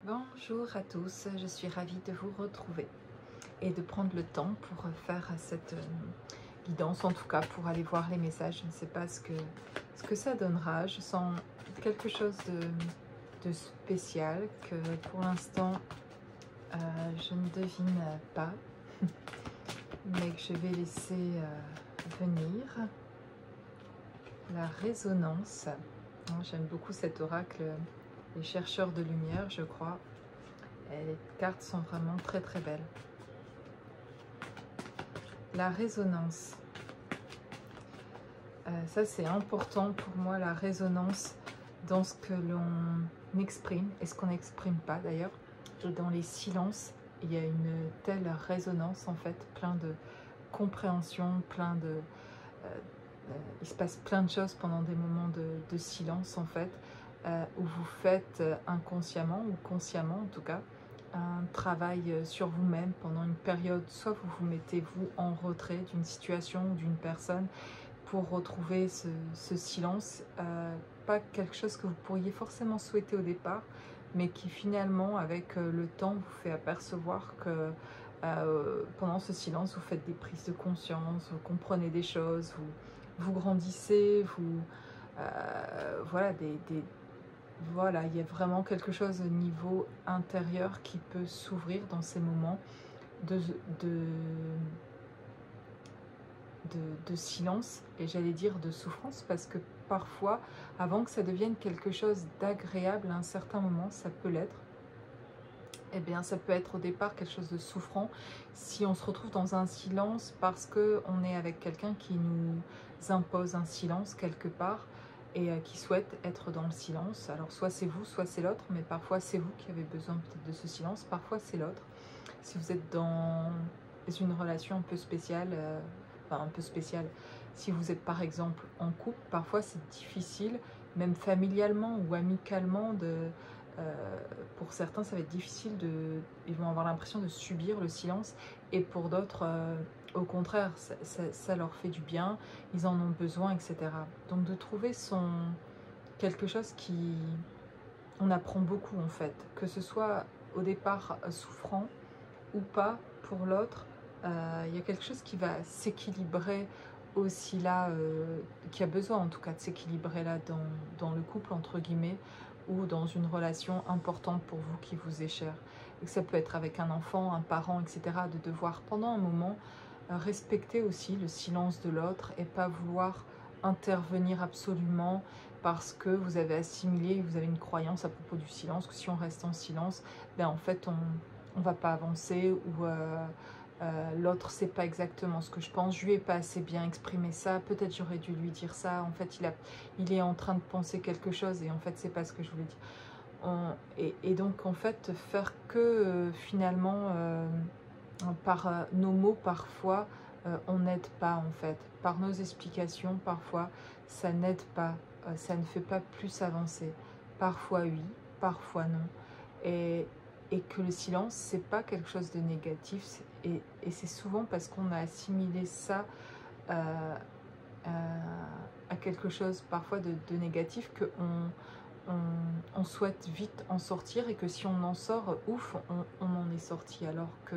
Bonjour à tous, je suis ravie de vous retrouver et de prendre le temps pour faire cette guidance, en tout cas pour aller voir les messages. Je ne sais pas ce que ça donnera. Je sens quelque chose de spécial que pour l'instant je ne devine pas, mais que je vais laisser venir. La résonance. J'aime beaucoup cet oracle, les chercheurs de lumière, je crois. Et les cartes sont vraiment très très belles. La résonance. Ça c'est important pour moi, la résonance dans ce que l'on exprime et ce qu'on n'exprime pas d'ailleurs. Et dans les silences, il y a une telle résonance en fait, plein de compréhension, plein de... il se passe plein de choses pendant des moments de silence en fait, où vous faites inconsciemment ou consciemment en tout cas, un travail sur vous-même pendant une période, soit vous vous mettez vous en retrait d'une situation ou d'une personne pour retrouver ce silence, pas quelque chose que vous pourriez forcément souhaiter au départ, mais qui finalement avec le temps vous fait apercevoir que pendant ce silence vous faites des prises de conscience, vous comprenez des choses, vous grandissez, vous voilà, voilà, il y a vraiment quelque chose au niveau intérieur qui peut s'ouvrir dans ces moments de, de, de silence, et j'allais dire de souffrance, parce que parfois, avant que ça devienne quelque chose d'agréable à un certain moment, ça peut l'être. Eh bien, ça peut être au départ quelque chose de souffrant si on se retrouve dans un silence parce qu'on est avec quelqu'un qui nous impose un silence quelque part et qui souhaite être dans le silence. Alors soit c'est vous, soit c'est l'autre, mais parfois c'est vous qui avez besoin peut-être de ce silence, parfois c'est l'autre. Si vous êtes dans une relation un peu spéciale, enfin un peu spéciale, si vous êtes par exemple en couple, parfois c'est difficile, même familialement ou amicalement, pour certains ça va être difficile, ils vont avoir l'impression de subir le silence, et pour d'autres au contraire ça leur fait du bien, ils en ont besoin, etc. Donc de trouver quelque chose qui... On apprend beaucoup en fait, que ce soit au départ souffrant ou pas pour l'autre, il y a quelque chose qui va s'équilibrer aussi là, qui a besoin en tout cas de s'équilibrer là dans le couple entre guillemets, ou dans une relation importante pour vous qui vous est chère. Et que ça peut être avec un enfant, un parent, etc. De devoir pendant un moment respecter aussi le silence de l'autre et pas vouloir intervenir absolument parce que vous avez assimilé, vous avez une croyance à propos du silence, que si on reste en silence, ben en fait on va pas avancer, ou l'autre sait pas exactement ce que je pense, je lui ai pas assez bien exprimé ça, peut-être j'aurais dû lui dire ça, en fait il est en train de penser quelque chose et en fait c'est pas ce que je voulais dire. Et donc en fait faire que finalement par nos mots parfois on n'aide pas en fait, par nos explications parfois ça n'aide pas, ça ne fait pas plus avancer, parfois oui, parfois non, et que le silence c'est pas quelque chose de négatif, et c'est souvent parce qu'on a assimilé ça à quelque chose parfois de négatif que on souhaite vite en sortir, et que si on en sort, ouf, on en est sorti, alors que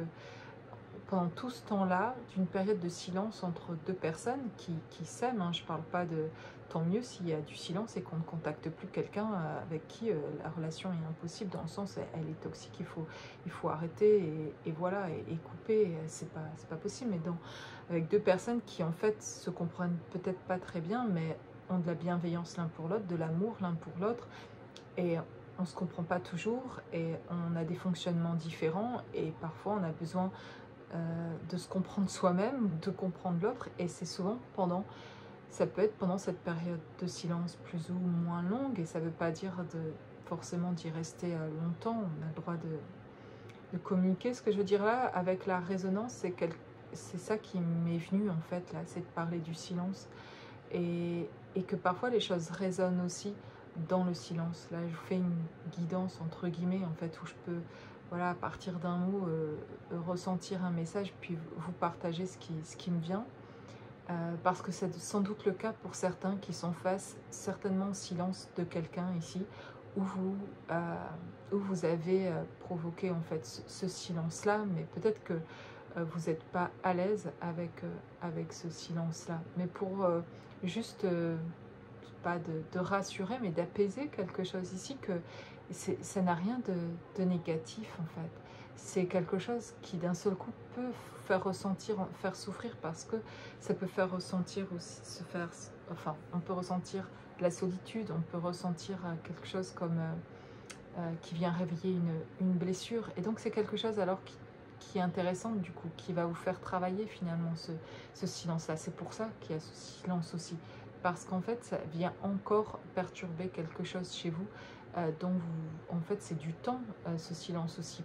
pendant tout ce temps-là, d'une période de silence entre deux personnes qui s'aiment, hein, je ne parle pas de tant mieux s'il y a du silence et qu'on ne contacte plus quelqu'un avec qui la relation est impossible, dans le sens elle est toxique, il faut arrêter et voilà, et couper, c'est pas possible. Mais avec deux personnes qui en fait se comprennent peut-être pas très bien, mais ont de la bienveillance l'un pour l'autre, de l'amour l'un pour l'autre, et on ne se comprend pas toujours, et on a des fonctionnements différents, et parfois on a besoin de se comprendre soi-même, de comprendre l'autre, et c'est souvent ça peut être pendant cette période de silence plus ou moins longue, et ça ne veut pas dire forcément d'y rester longtemps, on a le droit de communiquer. Ce que je veux dire là, avec la résonance, c'est ça qui m'est venu en fait là, c'est de parler du silence, et que parfois les choses résonnent aussi dans le silence. Là je vous fais une guidance entre guillemets en fait, où je peux, voilà, à partir d'un mot ressentir un message, puis vous partager ce qui me vient, parce que c'est sans doute le cas pour certains qui sont face certainement au silence de quelqu'un ici, où vous avez provoqué en fait ce silence-là, mais peut-être que vous n'êtes pas à l'aise avec ce silence-là. Mais pour juste, pas de rassurer, mais d'apaiser quelque chose ici, que ça n'a rien de négatif en fait. C'est quelque chose qui d'un seul coup peut faire ressentir, faire souffrir, parce que ça peut faire ressentir aussi, enfin, on peut ressentir de la solitude, on peut ressentir quelque chose comme qui vient réveiller une blessure. Et donc c'est quelque chose alors qui est intéressant du coup, qui va vous faire travailler finalement ce silence-là. C'est pour ça qu'il y a ce silence aussi. Parce qu'en fait, ça vient encore perturber quelque chose chez vous. Donc, en fait, c'est du temps, ce silence aussi,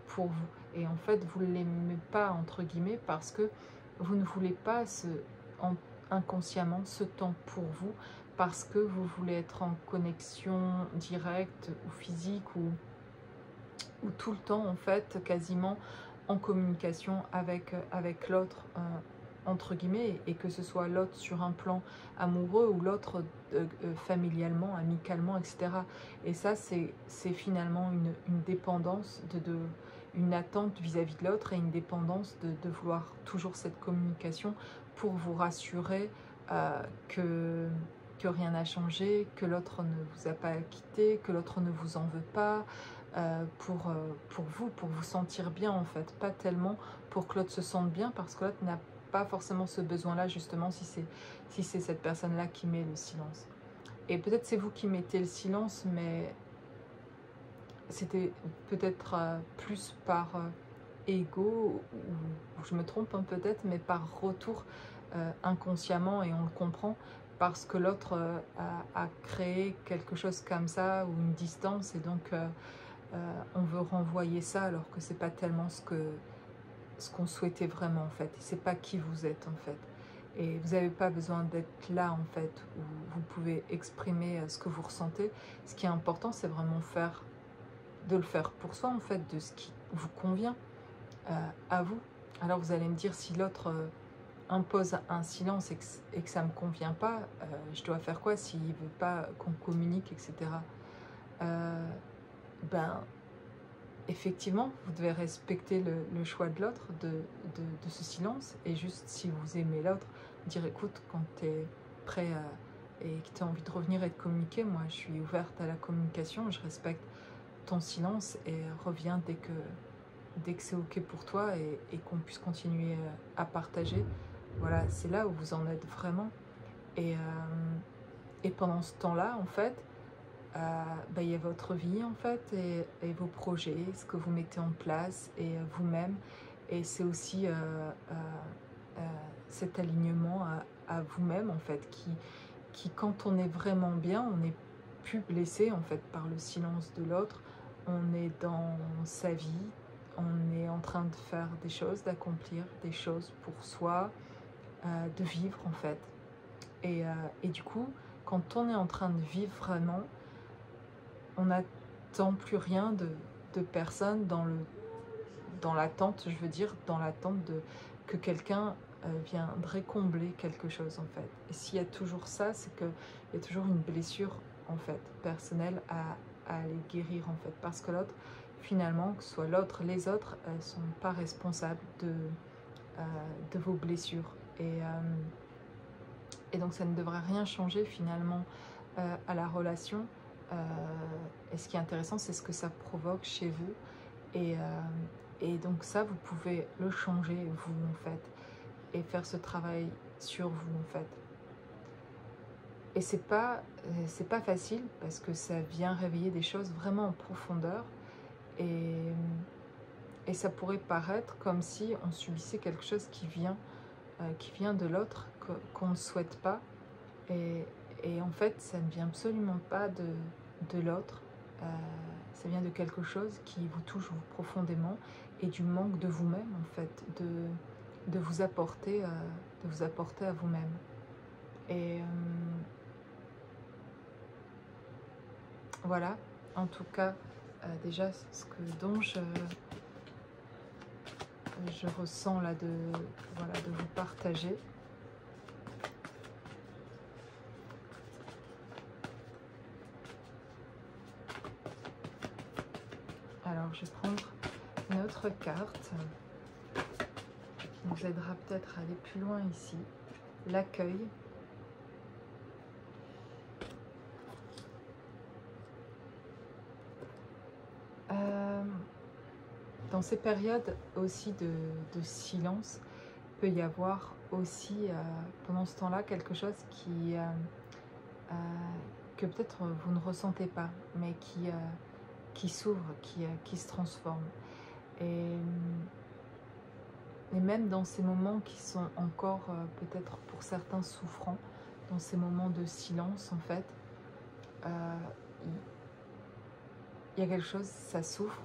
pour vous. Et en fait, vous ne l'aimez pas, entre guillemets, parce que vous ne voulez pas inconsciemment ce temps pour vous, parce que vous voulez être en connexion directe ou physique, ou tout le temps, en fait, quasiment en communication avec l'autre, entre guillemets, et que ce soit l'autre sur un plan amoureux ou l'autre familialement, amicalement, etc. Et ça, c'est finalement une dépendance, une attente vis-à-vis de l'autre, et une dépendance de vouloir toujours cette communication pour vous rassurer que rien n'a changé, que l'autre ne vous a pas quitté, que l'autre ne vous en veut pas, pour vous sentir bien en fait, pas tellement pour que l'autre se sente bien, parce que l'autre n'a pas forcément ce besoin-là, justement, si c'est cette personne-là qui met le silence. Et peut-être c'est vous qui mettez le silence, mais c'était peut-être plus par ego, ou je me trompe peut-être, mais par retour inconsciemment, et on le comprend, parce que l'autre a créé quelque chose comme ça, ou une distance, et donc on veut renvoyer ça, alors que c'est pas tellement ce qu'on souhaitait vraiment en fait, c'est pas qui vous êtes en fait. Et vous n'avez pas besoin d'être là en fait, où vous pouvez exprimer ce que vous ressentez. Ce qui est important, c'est vraiment de le faire pour soi en fait, de ce qui vous convient à vous. Alors vous allez me dire, si l'autre impose un silence et que ça me convient pas, je dois faire quoi s'il veut pas qu'on communique, etc. Ben, effectivement, vous devez respecter le choix de l'autre, de ce silence, et juste, si vous aimez l'autre, dire écoute, quand tu es prêt et que tu as envie de revenir et de communiquer, moi je suis ouverte à la communication, je respecte ton silence, et reviens dès que c'est ok pour toi, et qu'on puisse continuer à partager. Voilà, c'est là où vous en êtes vraiment. Et pendant ce temps-là, en fait, il y a votre vie en fait, et vos projets, ce que vous mettez en place, et vous-même. Et c'est aussi cet alignement à vous-même en fait, qui quand on est vraiment bien, on n'est plus blessé en fait par le silence de l'autre. On est dans sa vie, on est en train de faire des choses, d'accomplir des choses pour soi, de vivre en fait. Et du coup, quand on est en train de vivre vraiment, on n'attend plus rien de personne dans l'attente, je veux dire, dans l'attente que quelqu'un viendrait combler quelque chose en fait. Et s'il y a toujours ça, c'est qu'il y a toujours une blessure en fait, personnelle à aller guérir en fait. Parce que l'autre, finalement, que ce soit l'autre, les autres, ne sont pas responsables de vos blessures. Et donc ça ne devrait rien changer finalement à la relation. Et ce qui est intéressant, c'est ce que ça provoque chez vous. Et donc ça, vous pouvez le changer, vous, en fait, et faire ce travail sur vous, en fait. Et c'est pas facile, parce que ça vient réveiller des choses vraiment en profondeur. Et ça pourrait paraître comme si on subissait quelque chose qui vient de l'autre, qu'on ne souhaite pas. Et en fait, ça ne vient absolument pas de l'autre. Ça vient de quelque chose qui vous touche profondément, et du manque de vous-même, en fait, de vous apporter à vous-même. Et voilà, en tout cas, déjà, dont je ressens là, de vous partager. Alors je vais prendre une autre carte qui nous aidera peut-être à aller plus loin ici. L'accueil. Dans ces périodes aussi de silence, il peut y avoir aussi pendant ce temps-là quelque chose que peut-être vous ne ressentez pas, mais qui s'ouvre, qui se transforme. Et même dans ces moments qui sont encore peut-être pour certains souffrants, dans ces moments de silence en fait, il y a quelque chose, ça souffre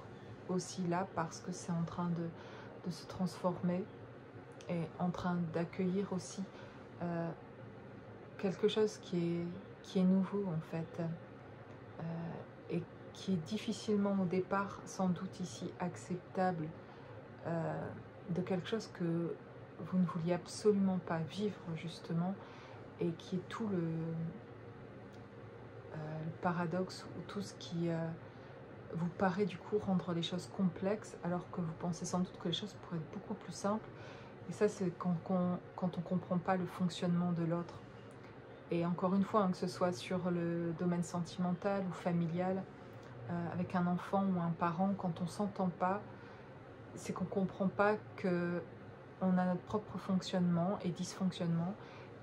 aussi là parce que c'est en train de se transformer et en train d'accueillir aussi quelque chose qui est nouveau en fait et qui est difficilement au départ sans doute ici acceptable de quelque chose que vous ne vouliez absolument pas vivre justement et qui est tout le paradoxe ou tout ce qui vous paraît du coup rendre les choses complexes alors que vous pensez sans doute que les choses pourraient être beaucoup plus simples. Et ça, c'est quand on ne comprend pas le fonctionnement de l'autre. Et encore une fois, hein, que ce soit sur le domaine sentimental ou familial, avec un enfant ou un parent, quand on ne s'entend pas, c'est qu'on ne comprend pas qu'on a notre propre fonctionnement et dysfonctionnement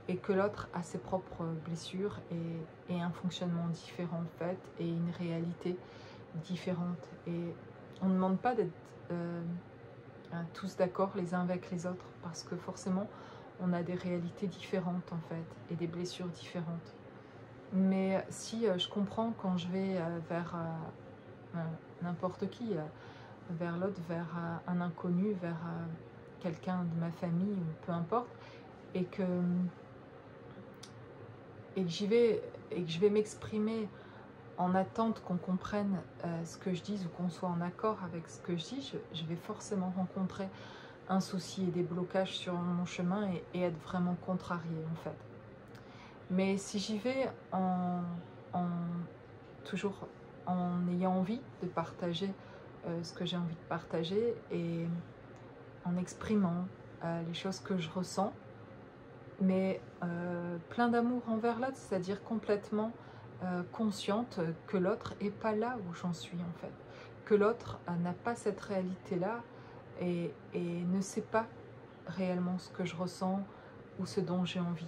et que l'autre a ses propres blessures et un fonctionnement différent en fait et une réalité différente. Et on ne demande pas d'être tous d'accord les uns avec les autres parce que forcément on a des réalités différentes en fait et des blessures différentes. Mais si je comprends quand je vais vers n'importe qui, vers l'autre, vers un inconnu, vers quelqu'un de ma famille ou peu importe, et que j'y vais et que je vais m'exprimer en attente qu'on comprenne ce que je dis ou qu'on soit en accord avec ce que je dis, je vais forcément rencontrer un souci et des blocages sur mon chemin et être vraiment contrariée en fait. Mais si j'y vais toujours en ayant envie de partager ce que j'ai envie de partager et en exprimant les choses que je ressens, mais plein d'amour envers l'autre, c'est-à-dire complètement consciente que l'autre n'est pas là où j'en suis en fait, que l'autre n'a pas cette réalité-là et ne sait pas réellement ce que je ressens ou ce dont j'ai envie.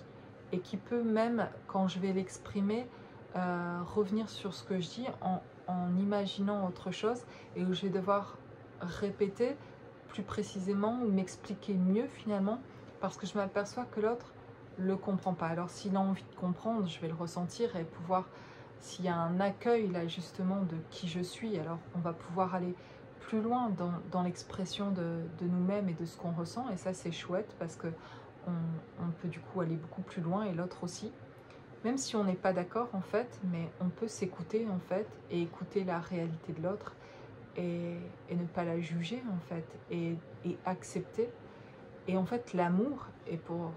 Et qui peut même, quand je vais l'exprimer, revenir sur ce que je dis en imaginant autre chose et où je vais devoir répéter plus précisément ou m'expliquer mieux finalement parce que je m'aperçois que l'autre le comprend pas. Alors s'il a envie de comprendre, je vais le ressentir et pouvoir, s'il y a un accueil là justement de qui je suis, alors on va pouvoir aller plus loin dans l'expression de nous-mêmes et de ce qu'on ressent et ça c'est chouette parce que on peut du coup aller beaucoup plus loin et l'autre aussi. Même si on n'est pas d'accord en fait, mais on peut s'écouter en fait et écouter la réalité de l'autre et ne pas la juger en fait et accepter. Et en fait l'amour est pour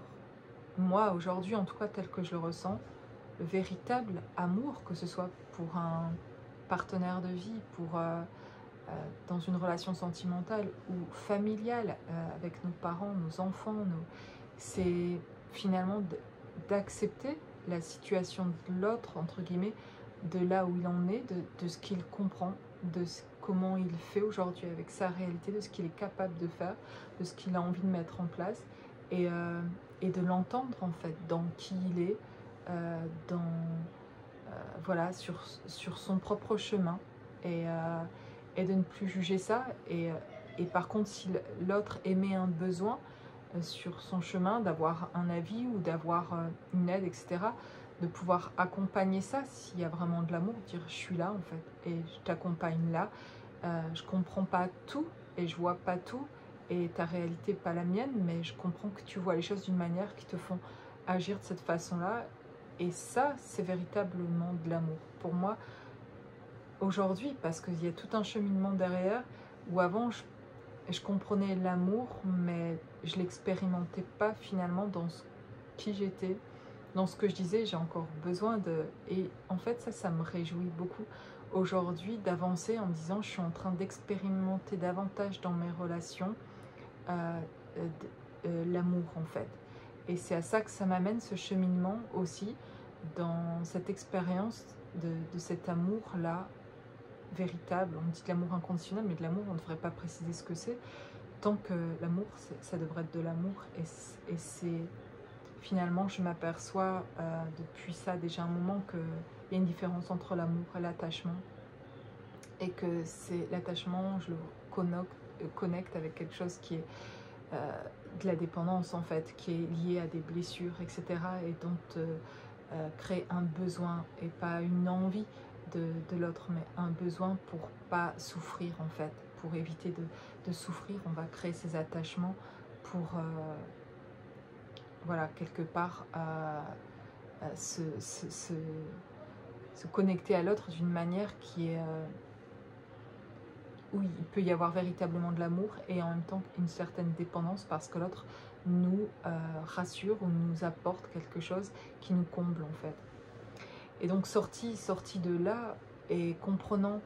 moi aujourd'hui en tout cas tel que je le ressens, le véritable amour, que ce soit pour un partenaire de vie, pour dans une relation sentimentale ou familiale avec nos parents, nos enfants, c'est finalement d'accepter la situation de l'autre, entre guillemets, de là où il en est, de ce qu'il comprend, comment il fait aujourd'hui avec sa réalité, de ce qu'il est capable de faire, de ce qu'il a envie de mettre en place, et de l'entendre en fait, dans qui il est, voilà, sur son propre chemin, et de ne plus juger ça, et par contre, si l'autre émet un besoin, sur son chemin, d'avoir un avis ou d'avoir une aide, etc., de pouvoir accompagner ça s'il y a vraiment de l'amour, dire je suis là en fait et je t'accompagne là, je comprends pas tout et je vois pas tout et ta réalité pas la mienne, mais je comprends que tu vois les choses d'une manière qui te font agir de cette façon-là et ça c'est véritablement de l'amour pour moi aujourd'hui parce qu'il y a tout un cheminement derrière où avant je comprenais l'amour, mais je l'expérimentais pas finalement dans qui j'étais, dans ce que je disais. J'ai encore besoin de... Et en fait, ça me réjouit beaucoup aujourd'hui d'avancer en me disant je suis en train d'expérimenter davantage dans mes relations euh, l'amour en fait. Et c'est à ça que ça m'amène, ce cheminement aussi, dans cette expérience de cet amour-là véritable. On dit de l'amour inconditionnel, mais de l'amour, on ne devrait pas préciser ce que c'est. Tant que l'amour, ça devrait être de l'amour. Et c'est finalement, je m'aperçois depuis ça déjà un moment qu'il y a une différence entre l'amour et l'attachement. Et que c'est l'attachement, je le connecte avec quelque chose qui est de la dépendance en fait, qui est liée à des blessures, etc. Et dont crée un besoin et pas une envie de l'autre, mais un besoin pour pas souffrir en fait, pour éviter de souffrir. On va créer ces attachements pour voilà, quelque part se connecter à l'autre d'une manière qui est où il peut y avoir véritablement de l'amour et en même temps une certaine dépendance parce que l'autre nous rassure ou nous apporte quelque chose qui nous comble en fait. Et donc sorti de là et comprenant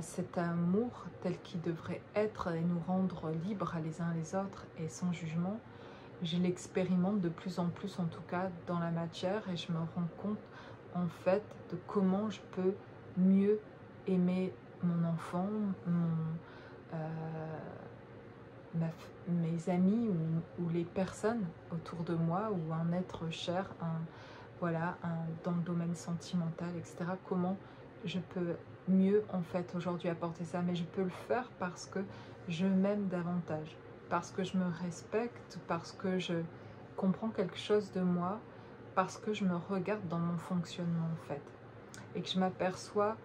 cet amour tel qu'il devrait être et nous rendre libres les uns les autres et sans jugement, je l'expérimente de plus en plus en tout cas dans la matière et je me rends compte en fait de comment je peux mieux aimer mon enfant, mes amis ou les personnes autour de moi ou un être cher, voilà, dans le domaine sentimental, etc. Comment je peux mieux en fait aujourd'hui apporter ça, mais je peux le faire parce que je m'aime davantage, parce que je me respecte, parce que je comprends quelque chose de moi, parce que je me regarde dans mon fonctionnement en fait, et que je m'aperçois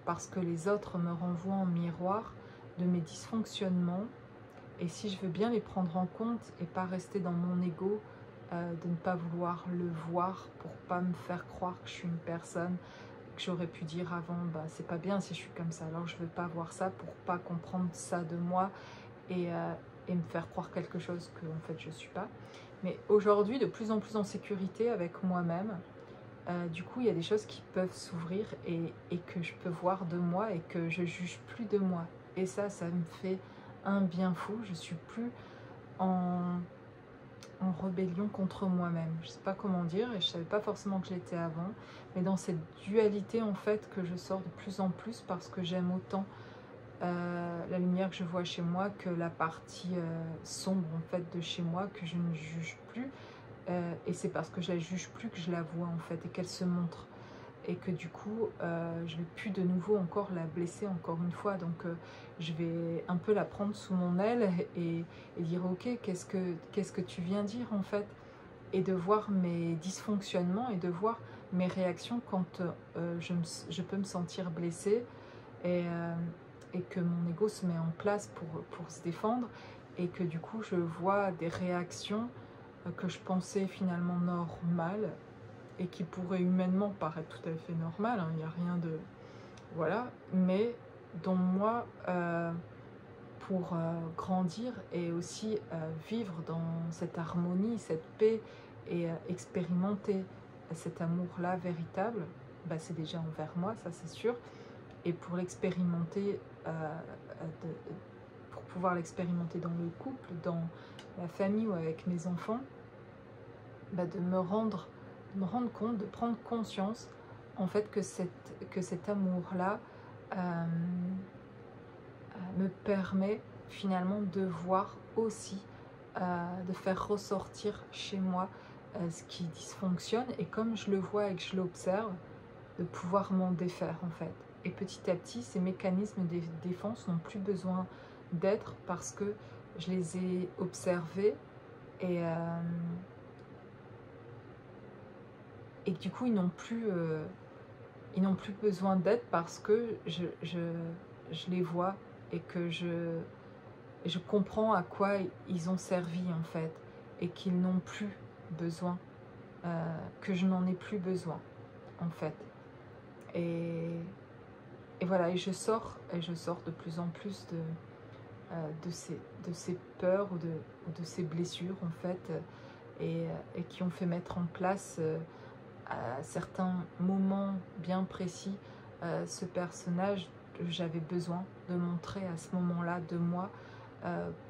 parce que les autres me renvoient en miroir de mes dysfonctionnements, et si je veux bien les prendre en compte et pas rester dans mon ego, de ne pas vouloir le voir pour pas me faire croire que je suis une personne que j'aurais pu dire avant, bah c'est pas bien si je suis comme ça, alors je veux pas voir ça pour pas comprendre ça de moi et me faire croire quelque chose que en fait je suis pas. Mais aujourd'hui, de plus en plus en sécurité avec moi-même, du coup il y a des choses qui peuvent s'ouvrir et que je peux voir de moi et que je juge plus de moi, et ça me fait un bien fou. Je suis plus en rébellion contre moi-même, je sais pas comment dire, et je savais pas forcément que je l'étais avant, mais dans cette dualité en fait que je sors de plus en plus parce que j'aime autant la lumière que je vois chez moi que la partie sombre en fait de chez moi que je ne juge plus, et c'est parce que je la juge plus que je la vois en fait et qu'elle se montre, et que du coup je vais plus de nouveau encore la blesser encore une fois, donc je vais un peu la prendre sous mon aile et dire ok, qu'est-ce que tu viens dire en fait, et de voir mes dysfonctionnements et de voir mes réactions quand je peux me sentir blessée et que mon ego se met en place pour se défendre, et que du coup je vois des réactions que je pensais finalement normales et qui pourraient humainement paraître tout à fait normales, hein, il n'y a rien de... Voilà, mais dont moi, pour grandir et aussi vivre dans cette harmonie, cette paix et expérimenter cet amour-là véritable, bah, c'est déjà envers moi, ça c'est sûr, et pour l'expérimenter, pour pouvoir l'expérimenter dans le couple, dans la famille ou avec mes enfants, bah, de me rendre compte, de prendre conscience en fait que cet amour-là me permet finalement de voir aussi, de faire ressortir chez moi ce qui dysfonctionne, et comme je le vois et que je l'observe, de pouvoir m'en défaire en fait. Et petit à petit, ces mécanismes de défense n'ont plus besoin d'être parce que je les ai observés et du coup ils n'ont plus besoin d'être parce que je les vois et que je comprends à quoi ils ont servi en fait, et qu'ils n'ont plus besoin, que je n'en ai plus besoin en fait. Et voilà, et je sors de plus en plus de ces peurs ou de ces blessures en fait, et qui ont fait mettre en place à certains moments bien précis ce personnage, j'avais besoin de montrer à ce moment-là de moi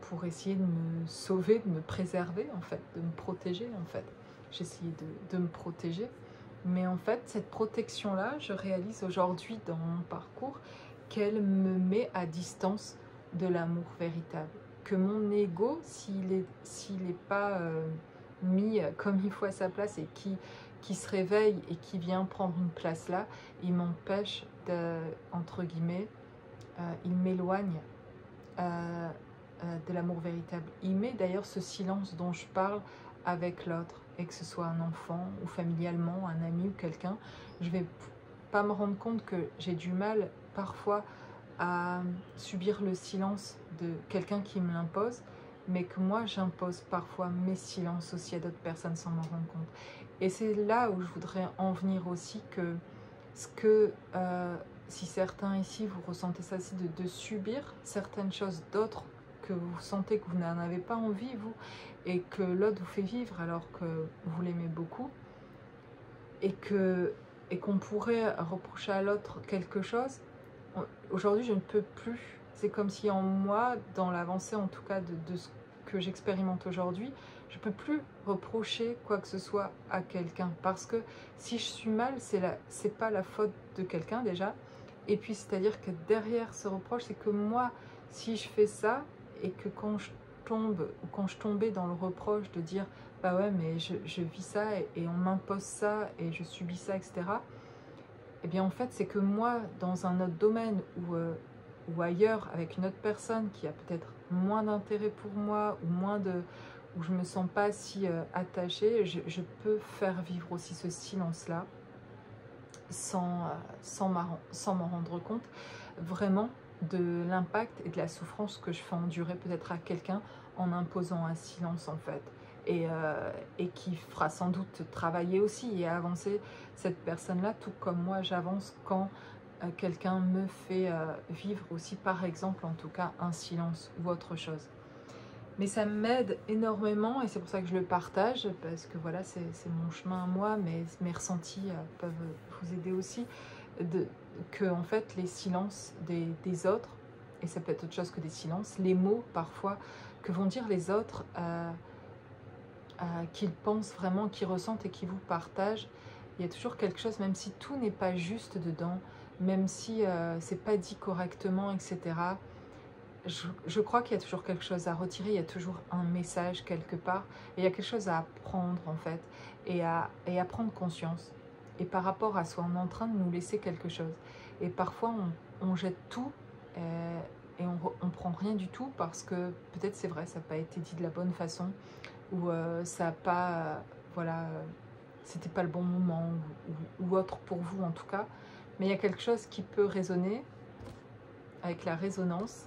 pour essayer de me sauver, de me préserver en fait, de me protéger en fait. J'essayais de me protéger, mais en fait cette protection-là, je réalise aujourd'hui dans mon parcours qu'elle me met à distance de l'amour véritable. Que mon ego, s'il n'est pas mis comme il faut à sa place et qui se réveille et qui vient prendre une place là, il m'empêche de, entre guillemets, il m'éloigne de l'amour véritable. Il met d'ailleurs ce silence dont je parle avec l'autre, et que ce soit un enfant ou familialement, un ami ou quelqu'un, je vais pas me rendre compte que j'ai du mal parfois à subir le silence de quelqu'un qui me l'impose, mais que moi j'impose parfois mes silences aussi à d'autres personnes sans m'en rendre compte. Et c'est là où je voudrais en venir aussi, que ce que si certains ici vous ressentez ça aussi, de subir certaines choses d'autres que vous sentez que vous n'en avez pas envie vous, et que l'autre vous fait vivre alors que vous l'aimez beaucoup, et qu'on pourrait reprocher à l'autre quelque chose. Aujourd'hui, je ne peux plus. C'est comme si en moi, dans l'avancée en tout cas de ce que j'expérimente aujourd'hui, je ne peux plus reprocher quoi que ce soit à quelqu'un. Parce que si je suis mal, c'est pas la faute de quelqu'un déjà. Et puis, c'est-à-dire que derrière ce reproche, c'est que moi, si je fais ça, et que quand je tombe, ou quand je tombais dans le reproche de dire « bah ouais, mais je vis ça, et on m'impose ça, et je subis ça, etc. » Eh bien, en fait, c'est que moi, dans un autre domaine ou ailleurs, avec une autre personne qui a peut-être moins d'intérêt pour moi, où je ne me sens pas si attachée, je peux faire vivre aussi ce silence-là sans m'en rendre compte vraiment de l'impact et de la souffrance que je fais endurer peut-être à quelqu'un en imposant un silence en fait. Et qui fera sans doute travailler aussi et avancer cette personne-là, tout comme moi j'avance quand quelqu'un me fait vivre aussi, par exemple, en tout cas, un silence ou autre chose. Mais ça m'aide énormément et c'est pour ça que je le partage, parce que voilà, c'est mon chemin à moi, mais mes ressentis peuvent vous aider aussi, que en fait les silences des autres, et ça peut être autre chose que des silences, les mots parfois que vont dire les autres, qu'ils pensent vraiment, qu'ils ressentent et qu'ils vous partagent, il y a toujours quelque chose, même si tout n'est pas juste dedans, même si c'est pas dit correctement, etc. Je crois qu'il y a toujours quelque chose à retirer, il y a toujours un message quelque part, et il y a quelque chose à apprendre en fait, et à prendre conscience. Et par rapport à soi, on est en train de nous laisser quelque chose. Et parfois, on jette tout et on prend rien du tout parce que peut-être c'est vrai, ça n'a pas été dit de la bonne façon, ou ça n'a pas, voilà, c'était pas le bon moment, ou autre pour vous en tout cas. Mais il y a quelque chose qui peut résonner avec la résonance,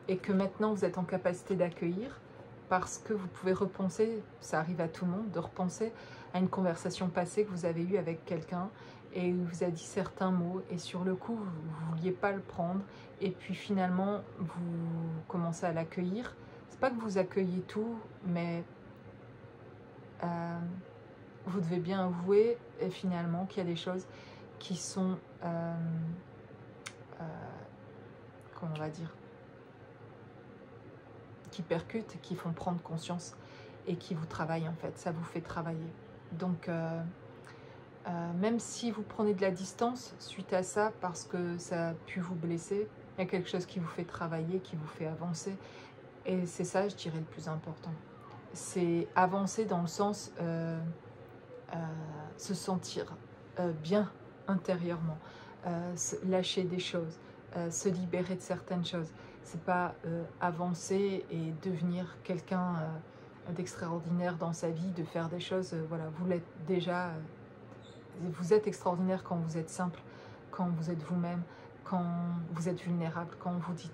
et que maintenant vous êtes en capacité d'accueillir, parce que vous pouvez repenser, ça arrive à tout le monde, de repenser à une conversation passée que vous avez eue avec quelqu'un, et il vous a dit certains mots, et sur le coup, vous ne vouliez pas le prendre, et puis finalement, vous commencez à l'accueillir. C'est pas que vous accueillez tout, mais vous devez bien avouer, et finalement, qu'il y a des choses qui sont, comment on va dire, qui percutent, qui font prendre conscience et qui vous travaillent en fait, ça vous fait travailler. Donc même si vous prenez de la distance suite à ça parce que ça a pu vous blesser, il y a quelque chose qui vous fait travailler, qui vous fait avancer, et c'est ça, je dirais, le plus important. C'est avancer dans le sens se sentir bien intérieurement, lâcher des choses, se libérer de certaines choses. C'est pas avancer et devenir quelqu'un d'extraordinaire dans sa vie, de faire des choses, voilà, vous l'êtes déjà, vous êtes extraordinaire quand vous êtes simple, quand vous êtes vous-même, quand vous êtes vulnérable, quand vous dites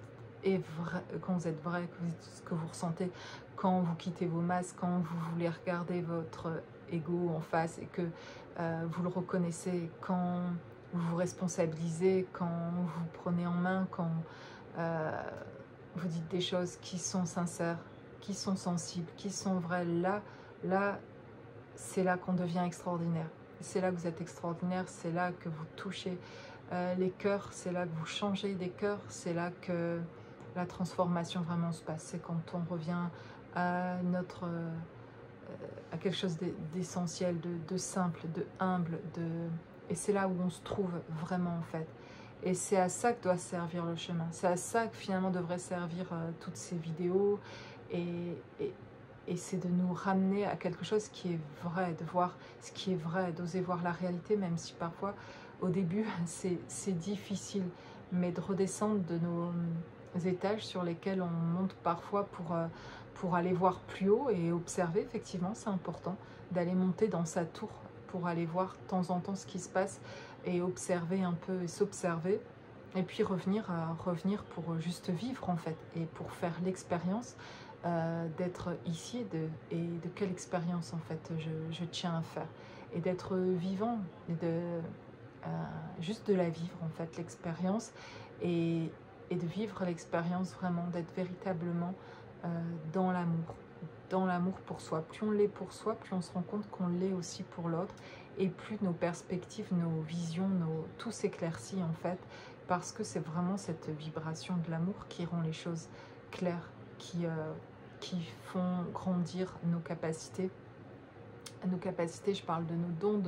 quand vous êtes vrai, que vous dites ce que vous ressentez, quand vous quittez vos masques, quand vous voulez regarder votre ego en face et que vous le reconnaissez, quand vous vous responsabilisez, quand vous prenez en main, quand vous dites des choses qui sont sincères, qui sont sensibles, qui sont vraies. Là, c'est là qu'on devient extraordinaire. C'est là que vous êtes extraordinaire, c'est là que vous touchez les cœurs, c'est là que vous changez des cœurs, c'est là que la transformation vraiment se passe. C'est quand on revient à notre... à quelque chose d'essentiel, de simple, de humble, et c'est là où on se trouve vraiment en fait. Et c'est à ça que doit servir le chemin. C'est à ça que finalement devraient servir toutes ces vidéos. Et, et, et c'est de nous ramener à quelque chose qui est vrai, de voir ce qui est vrai, d'oser voir la réalité, même si parfois, au début, c'est difficile. Mais de redescendre de nos étages sur lesquels on monte parfois pour aller voir plus haut et observer, effectivement, c'est important d'aller monter dans sa tour pour aller voir de temps en temps ce qui se passe et observer un peu et s'observer. Et puis revenir pour juste vivre en fait et pour faire l'expérience d'être ici et de quelle expérience en fait je tiens à faire. Et d'être vivant, et juste de la vivre en fait, l'expérience et de vivre l'expérience vraiment, d'être véritablement dans l'amour pour soi. Plus on l'est pour soi, plus on se rend compte qu'on l'est aussi pour l'autre et plus nos perspectives, nos visions, tout s'éclaircit en fait parce que c'est vraiment cette vibration de l'amour qui rend les choses claires, qui font grandir nos capacités. Nos capacités, je parle de nos dons,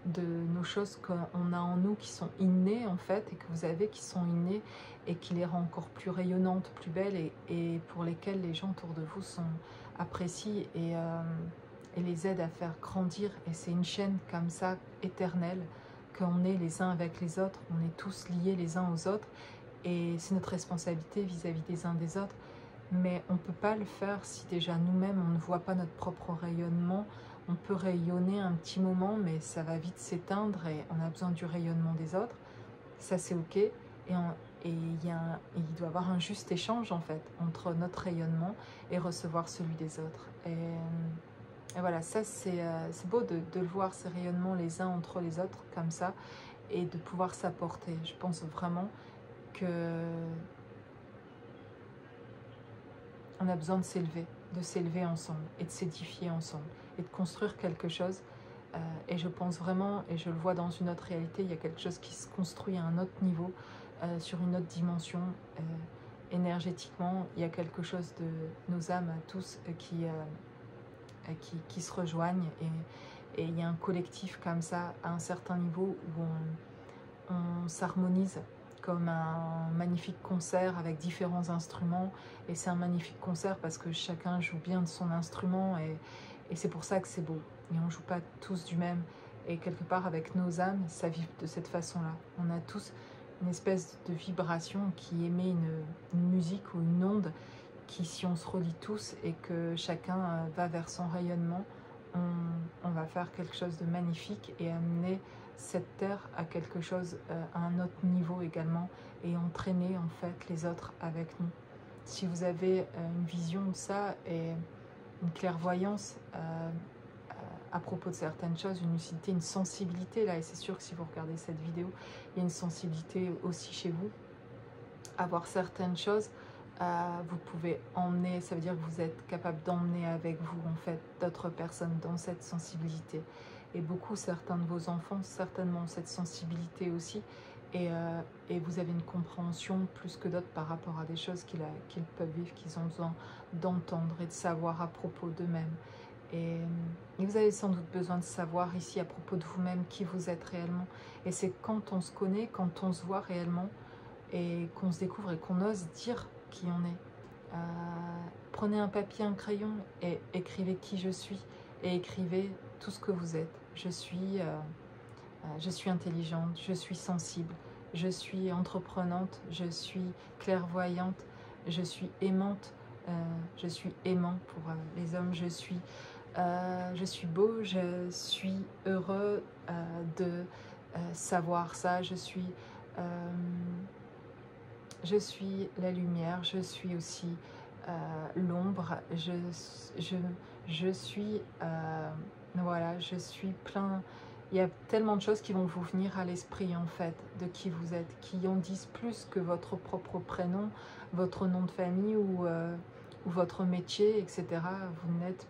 de nos choses qu'on a en nous qui sont innées en fait et que vous avez qui sont innées et qui les rend encore plus rayonnantes, plus belles et pour lesquelles les gens autour de vous apprécient et les aident à faire grandir. Et c'est une chaîne comme ça éternelle qu'on est les uns avec les autres, on est tous liés les uns aux autres et c'est notre responsabilité vis-à-vis des uns des autres. Mais on ne peut pas le faire si déjà nous-mêmes on ne voit pas notre propre rayonnement. On peut rayonner un petit moment, mais ça va vite s'éteindre et on a besoin du rayonnement des autres. Ça, c'est OK. Et il doit y avoir un juste échange, en fait, entre notre rayonnement et recevoir celui des autres. Et voilà, ça, c'est beau de le voir, ces rayonnements les uns entre les autres, comme ça, et de pouvoir s'apporter. Je pense vraiment que on a besoin de s'élever ensemble et de s'édifier ensemble et de construire quelque chose. Et je pense vraiment, et je le vois dans une autre réalité, il y a quelque chose qui se construit à un autre niveau, sur une autre dimension. Énergétiquement, il y a quelque chose de nos âmes à tous qui se rejoignent et il y a un collectif comme ça à un certain niveau où on s'harmonise comme un magnifique concert avec différents instruments. Et c'est un magnifique concert parce que chacun joue bien de son instrument et c'est pour ça que c'est beau. Et on ne joue pas tous du même. Et quelque part avec nos âmes, ça vibre de cette façon-là. On a tous une espèce de vibration qui émet une musique ou une onde qui, si on se relie tous et que chacun va vers son rayonnement, on va faire quelque chose de magnifique et amener cette terre à quelque chose, à un autre niveau également, et entraîner en fait les autres avec nous. Si vous avez une vision de ça et une clairvoyance à propos de certaines choses, une lucidité, une sensibilité là, et c'est sûr que si vous regardez cette vidéo, il y a une sensibilité aussi chez vous, à voir certaines choses, vous pouvez emmener, ça veut dire que vous êtes capable d'emmener avec vous en fait d'autres personnes dans cette sensibilité. Et beaucoup, certains de vos enfants, certainement ont cette sensibilité aussi. Et vous avez une compréhension plus que d'autres par rapport à des choses qu'ils peuvent vivre, qu'ils ont besoin d'entendre et de savoir à propos d'eux-mêmes. Et vous avez sans doute besoin de savoir ici à propos de vous-même qui vous êtes réellement. Et c'est quand on se connaît, quand on se voit réellement et qu'on se découvre et qu'on ose dire qui on est. Prenez un papier, un crayon et écrivez qui je suis et écrivez tout ce que vous êtes. Je suis intelligente, je suis sensible, je suis entreprenante, je suis clairvoyante, je suis aimante, je suis aimant pour les hommes, je suis beau, je suis heureux de savoir ça, je suis la lumière, je suis aussi l'ombre, je suis voilà, je suis plein. Il y a tellement de choses qui vont vous venir à l'esprit en fait, de qui vous êtes, qui en disent plus que votre propre prénom, votre nom de famille ou votre métier, etc. Vous n'êtes,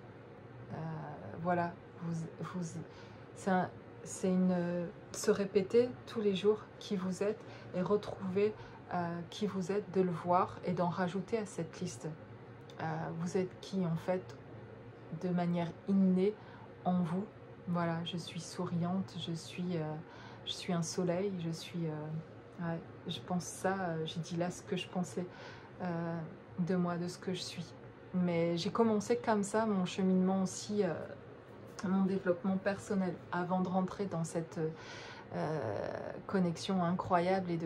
voilà, se répéter tous les jours qui vous êtes et retrouver qui vous êtes, de le voir et d'en rajouter à cette liste. Vous êtes qui en fait, de manière innée en vous. Voilà, je suis souriante, je suis un soleil, ouais, je pense ça, j'ai dit là ce que je pensais de moi, de ce que je suis. Mais j'ai commencé comme ça mon cheminement aussi, mon développement personnel, avant de rentrer dans cette connexion incroyable et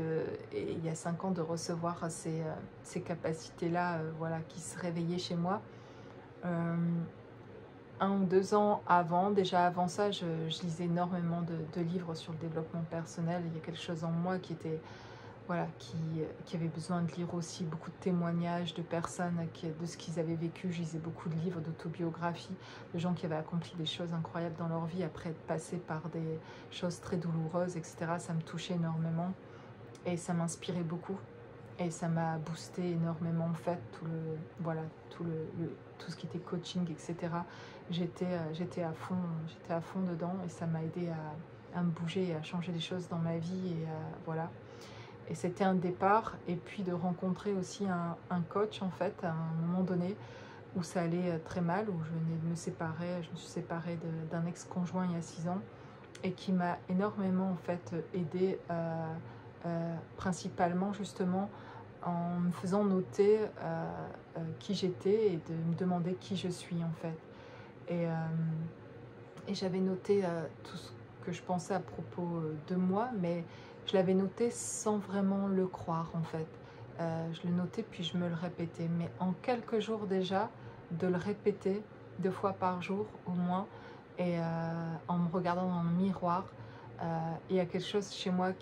il y a 5 ans de recevoir ces capacités-là, voilà, qui se réveillaient chez moi. 1 ou 2 ans avant, déjà avant ça, je lisais énormément de livres sur le développement personnel. Il y a quelque chose en moi qui était, voilà, qui avait besoin de lire aussi beaucoup de témoignages de personnes, de ce qu'ils avaient vécu. Je lisais beaucoup de livres d'autobiographie, de gens qui avaient accompli des choses incroyables dans leur vie après être passés par des choses très douloureuses, etc. Ça me touchait énormément et ça m'inspirait beaucoup. Et ça m'a boosté énormément en fait, tout ce qui était coaching, etc. J'étais à fond dedans et ça m'a aidé à me bouger et à changer des choses dans ma vie. Et voilà. Et c'était un départ. Et puis de rencontrer aussi un coach en fait, à un moment donné, où ça allait très mal, où je venais de me séparer. Je me suis séparée d'un ex-conjoint il y a 6 ans et qui m'a énormément en fait aidée, principalement justement en me faisant noter qui j'étais et de me demander qui je suis en fait. Et j'avais noté tout ce que je pensais à propos de moi, mais je l'avais noté sans vraiment le croire en fait. Je le notais puis je me le répétais, mais en quelques jours déjà, de le répéter 2 fois par jour au moins, et en me regardant dans le miroir, il y a quelque chose chez moi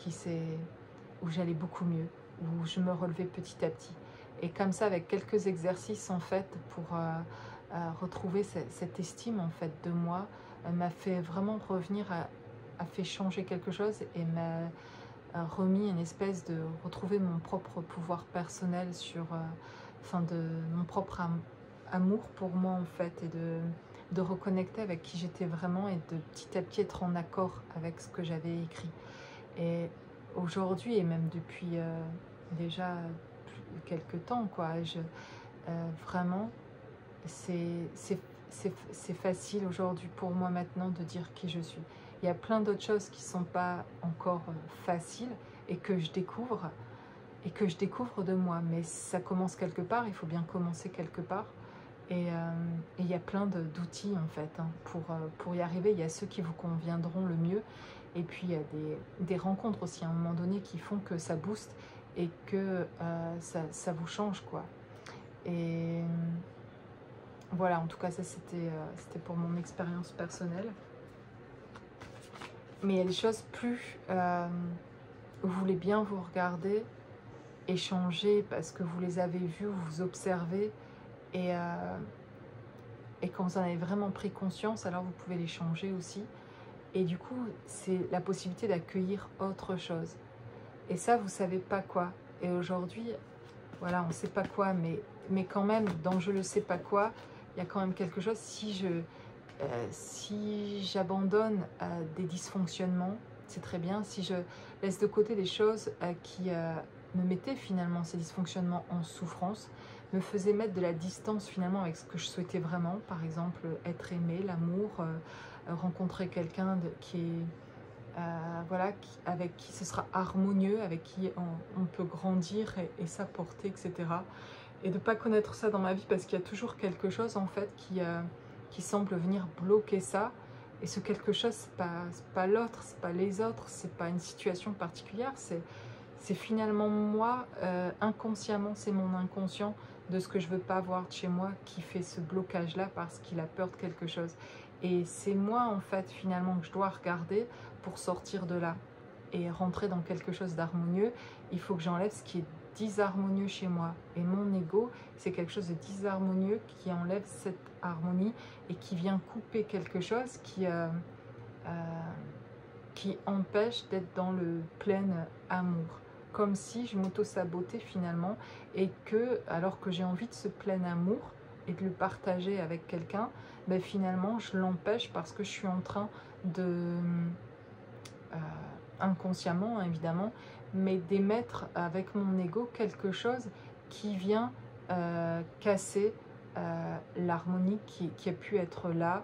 où j'allais beaucoup mieux, où je me relevais petit à petit. Et comme ça, avec quelques exercices en fait, pour retrouver cette estime en fait de moi, m'a fait vraiment revenir, a fait changer quelque chose et m'a remis une espèce de retrouver mon propre pouvoir personnel sur, enfin de mon propre amour pour moi en fait, et de reconnecter avec qui j'étais vraiment et de petit à petit être en accord avec ce que j'avais écrit. Et aujourd'hui, et même depuis déjà quelques temps, quoi, vraiment, c'est facile aujourd'hui pour moi maintenant de dire qui je suis. Il y a plein d'autres choses qui ne sont pas encore faciles et que je découvre de moi. Mais ça commence quelque part, il faut bien commencer quelque part. Et il y a plein d'outils en fait, hein, pour y arriver. Il y a ceux qui vous conviendront le mieux. Et puis il y a des rencontres aussi à un moment donné qui font que ça booste et que ça vous change, quoi. Et voilà, en tout cas ça c'était pour mon expérience personnelle. Mais il y a des choses plus, vous voulez bien vous regarder, échanger parce que vous les avez vus, vous observez, et quand vous en avez vraiment pris conscience, alors vous pouvez les changer aussi. Et du coup, c'est la possibilité d'accueillir autre chose. Et ça, vous ne savez pas quoi. Et aujourd'hui, voilà, on ne sait pas quoi, mais quand même, dans je ne sais pas quoi, il y a quand même quelque chose. Si j'abandonne des dysfonctionnements, c'est très bien. Si je laisse de côté des choses qui me mettaient finalement ces dysfonctionnements en souffrance, me faisaient mettre de la distance finalement avec ce que je souhaitais vraiment, par exemple être aimé, l'amour, rencontrer quelqu'un qui est voilà, avec qui ce sera harmonieux, avec qui on peut grandir et s'apporter, etc. Et de ne pas connaître ça dans ma vie parce qu'il y a toujours quelque chose en fait qui semble venir bloquer ça. Et ce quelque chose, c'est pas l'autre, c'est pas les autres, c'est pas une situation particulière, c'est finalement moi, inconsciemment, c'est mon inconscient de ce que je veux pas voir de chez moi qui fait ce blocage-là parce qu'il a peur de quelque chose. Et c'est moi, en fait, finalement, que je dois regarder pour sortir de là et rentrer dans quelque chose d'harmonieux. Il faut que j'enlève ce qui est disharmonieux chez moi. Et mon ego, c'est quelque chose de disharmonieux qui enlève cette harmonie et qui vient couper quelque chose qui empêche d'être dans le plein amour. Comme si je m'auto-sabotais finalement et que, alors que j'ai envie de ce plein amour et de le partager avec quelqu'un, ben finalement je l'empêche parce que je suis en train inconsciemment évidemment, mais d'émettre avec mon ego quelque chose qui vient casser l'harmonie qui a pu être là,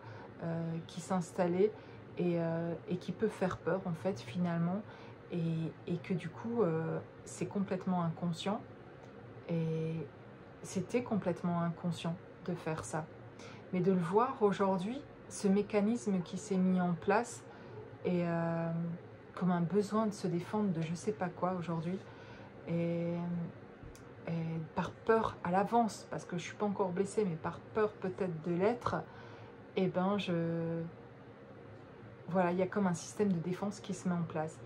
qui s'installait et qui peut faire peur en fait finalement, et que du coup c'est complètement inconscient, et c'était complètement inconscient de faire ça. Mais de le voir aujourd'hui, ce mécanisme qui s'est mis en place, et comme un besoin de se défendre de je sais pas quoi aujourd'hui, et par peur à l'avance, parce que je suis pas encore blessée, mais par peur peut-être de l'être, et ben voilà, il y a comme un système de défense qui se met en place.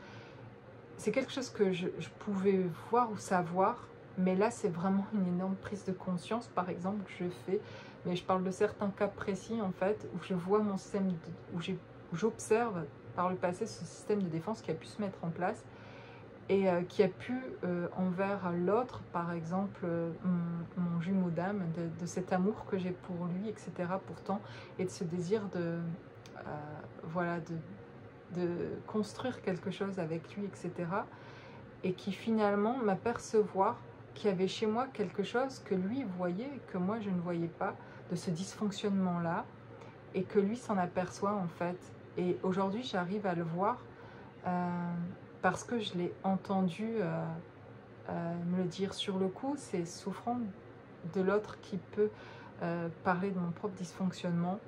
C'est quelque chose que je pouvais voir ou savoir, mais là c'est vraiment une énorme prise de conscience, par exemple, que je fais, mais je parle de certains cas précis en fait, où je vois mon système, où j'observe par le passé ce système de défense qui a pu se mettre en place, et qui a pu envers l'autre, par exemple mon jumeau d'âme, de cet amour que j'ai pour lui, etc. pourtant, et de ce désir de voilà, de construire quelque chose avec lui, etc. Et qui finalement m'apercevoir qu'il y avait chez moi quelque chose que lui voyait et que moi je ne voyais pas, de ce dysfonctionnement-là, et que lui s'en aperçoit en fait. Et aujourd'hui j'arrive à le voir parce que je l'ai entendu me le dire sur le coup. C'est souffrant de l'autre qui peut parler de mon propre dysfonctionnement.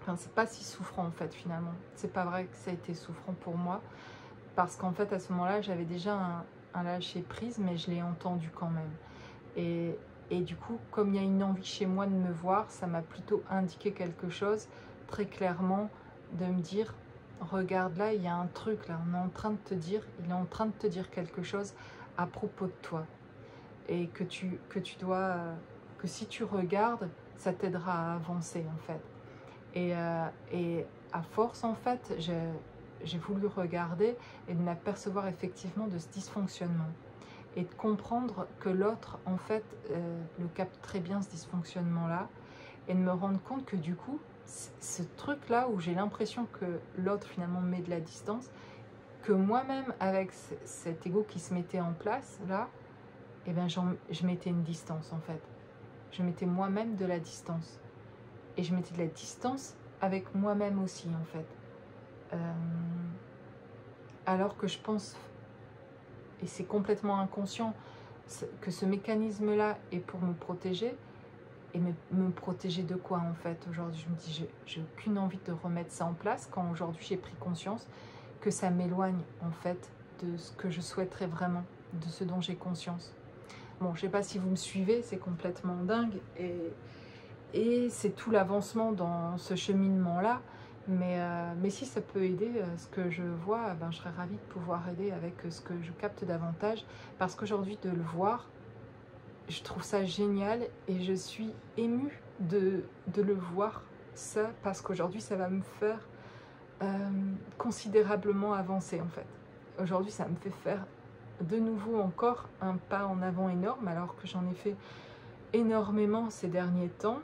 Enfin, c'est pas si souffrant en fait finalement. C'est pas vrai que ça a été souffrant pour moi, parce qu'en fait à ce moment-là j'avais déjà un lâcher prise, mais je l'ai entendu quand même. Et du coup, comme il y a une envie chez moi de me voir, ça m'a plutôt indiqué quelque chose très clairement, de me dire regarde là, il y a un truc là, on est en train de te dire, il est en train de te dire quelque chose à propos de toi, et que tu dois, que si tu regardes, ça t'aidera à avancer en fait. Et à force en fait, j'ai voulu regarder et de m'apercevoir effectivement de ce dysfonctionnement, et de comprendre que l'autre en fait le capte très bien, ce dysfonctionnement là, et de me rendre compte que du coup ce truc là où j'ai l'impression que l'autre finalement met de la distance, que moi-même avec cet ego qui se mettait en place là, et ben je mettais une distance en fait, je mettais moi-même de la distance, et je mettais de la distance avec moi-même aussi en fait, alors que je pense, et c'est complètement inconscient, que ce mécanisme là est pour me protéger. Et me protéger de quoi en fait? Aujourd'hui je me dis, j'ai aucune envie de remettre ça en place, quand aujourd'hui j'ai pris conscience que ça m'éloigne en fait de ce que je souhaiterais vraiment, de ce dont j'ai conscience. Bon, je sais pas si vous me suivez, c'est complètement dingue, et c'est tout l'avancement dans ce cheminement là, mais si ça peut aider ce que je vois, ben, je serais ravie de pouvoir aider avec ce que je capte davantage, parce qu'aujourd'hui de le voir, je trouve ça génial, et je suis émue de le voir ça, parce qu'aujourd'hui ça va me faire considérablement avancer en fait. Aujourd'hui ça me fait faire de nouveau encore un pas en avant énorme, alors que j'en ai fait énormément ces derniers temps,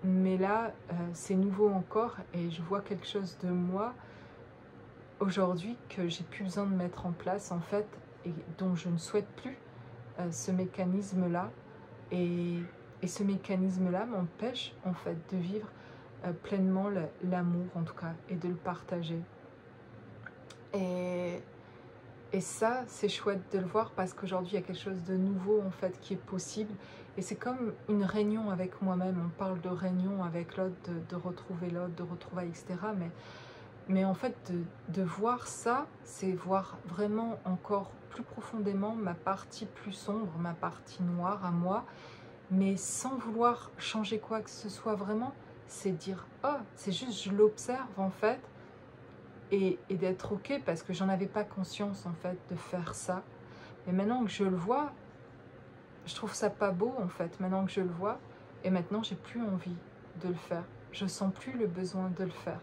mais là c'est nouveau encore, et je vois quelque chose de moi aujourd'hui que j'ai plus besoin de mettre en place en fait, et dont je ne souhaite plus ce mécanisme là, et ce mécanisme là m'empêche en fait de vivre pleinement l'amour en tout cas, et de le partager. Et ça c'est chouette de le voir, parce qu'aujourd'hui il y a quelque chose de nouveau en fait qui est possible, et c'est comme une réunion avec moi-même. On parle de réunion avec l'autre, de retrouver l'autre, de retrouvailles, etc. Mais en fait de voir ça, c'est voir vraiment encore plus profondément ma partie plus sombre, ma partie noire à moi, mais sans vouloir changer quoi que ce soit vraiment. C'est dire, oh, c'est juste je l'observe en fait, et d'être ok, parce que j'en avais pas conscience en fait de faire ça. Et maintenant que je le vois, je trouve ça pas beau en fait, maintenant que je le vois, et maintenant j'ai plus envie de le faire. Je sens plus le besoin de le faire,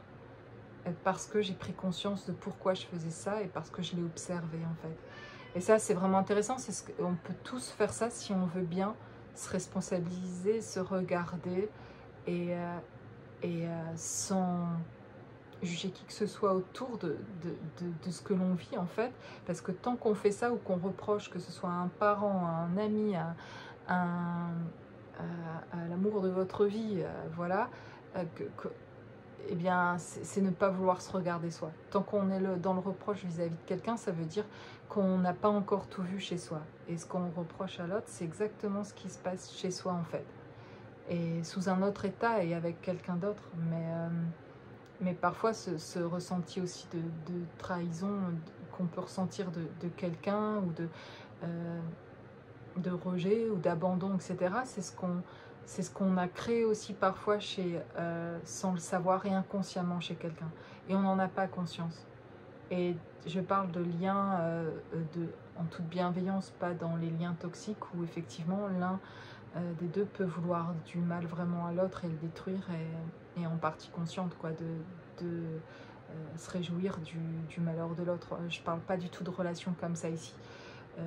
parce que j'ai pris conscience de pourquoi je faisais ça, et parce que je l'ai observé en fait. Et ça c'est vraiment intéressant, c'est ce qu'on peut tous faire ça si on veut bien se responsabiliser, se regarder, et sans juger qui que ce soit autour de ce que l'on vit en fait, parce que tant qu'on fait ça ou qu'on reproche, que ce soit à un parent, à un ami, à l'amour de votre vie, voilà, eh bien c'est ne pas vouloir se regarder soi. Tant qu'on est dans le reproche vis-à-vis de quelqu'un, ça veut dire qu'on n'a pas encore tout vu chez soi. Et ce qu'on reproche à l'autre, c'est exactement ce qui se passe chez soi en fait. Et sous un autre état et avec quelqu'un d'autre. Mais parfois ce ressenti aussi de trahison qu'on peut ressentir de quelqu'un ou de rejet ou d'abandon, etc. C'est ce qu'on a créé aussi parfois sans le savoir et inconsciemment chez quelqu'un. Et on n'en a pas conscience. Et je parle de liens en toute bienveillance, pas dans les liens toxiques où effectivement l'un des deux peut vouloir du mal vraiment à l'autre et le détruire et en partie consciente quoi, de se réjouir du malheur de l'autre. Je parle pas du tout de relations comme ça ici.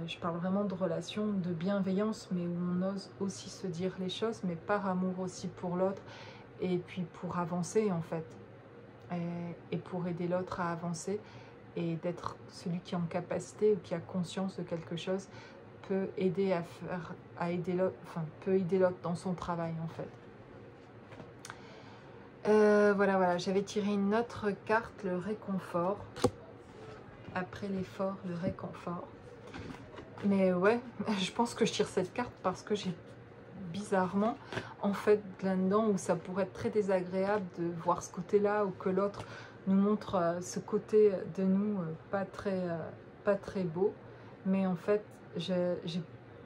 Je parle vraiment de relations de bienveillance, mais où on ose aussi se dire les choses, mais par amour aussi pour l'autre, et puis pour avancer en fait, et pour aider l'autre à avancer, et d'être celui qui est en capacité ou qui a conscience de quelque chose, peut aider aider l'autre, enfin peut aider l'autre dans son travail en fait. Voilà, j'avais tiré une autre carte, le réconfort. Après l'effort, le réconfort. Mais ouais, je pense que je tire cette carte parce que j'ai bizarrement, en fait, là-dedans, où ça pourrait être très désagréable de voir ce côté-là, ou que l'autre nous montre ce côté de nous pas très beau. Mais en fait, j'ai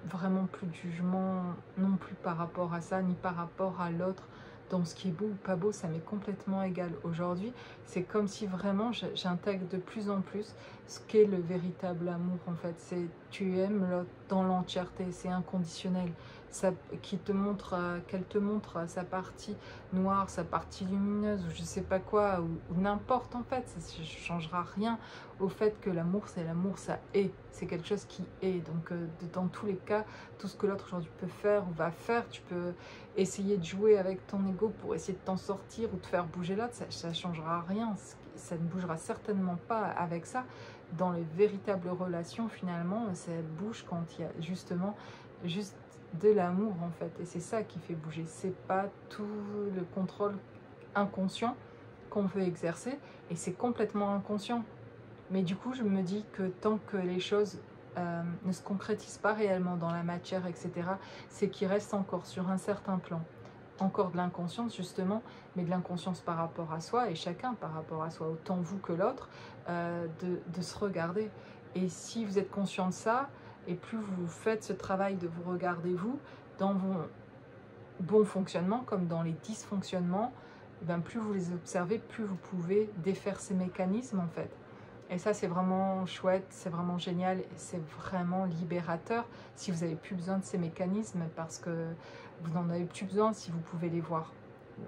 vraiment plus de jugement non plus par rapport à ça, ni par rapport à l'autre. Dans ce qui est beau ou pas beau, ça m'est complètement égal. Aujourd'hui, c'est comme si vraiment j'intègre de plus en plus ce qu'est le véritable amour en fait. C'est tu aimes l'autre dans l'entièreté, c'est inconditionnel. Ça, qu'elle te montre sa partie noire, sa partie lumineuse, ou je sais pas quoi, ou n'importe en fait, ça ne changera rien au fait que l'amour, c'est l'amour, ça est, c'est quelque chose qui est. Donc dans tous les cas, tout ce que l'autre aujourd'hui peut faire ou va faire, tu peux essayer de jouer avec ton ego pour essayer de t'en sortir ou de faire bouger l'autre, ça ne changera rien, ça ne bougera certainement pas avec ça. Dans les véritables relations, finalement, ça bouge quand il y a justement juste de l'amour en fait, et c'est ça qui fait bouger. C'est pas tout le contrôle inconscient qu'on veut exercer, et c'est complètement inconscient. Mais du coup, je me dis que tant que les choses ne se concrétisent pas réellement dans la matière, etc., c'est qu'il reste encore sur un certain plan, encore de l'inconscience justement, mais de l'inconscience par rapport à soi, et chacun par rapport à soi, autant vous que l'autre, de se regarder. Et si vous êtes conscient de ça, et plus vous faites ce travail de vous regarder vous, dans vos bons fonctionnements comme dans les dysfonctionnements, et bien plus vous les observez, plus vous pouvez défaire ces mécanismes en fait. Et ça, c'est vraiment chouette, c'est vraiment génial, et c'est vraiment libérateur si vous n'avez plus besoin de ces mécanismes, parce que vous n'en avez plus besoin si vous pouvez les voir.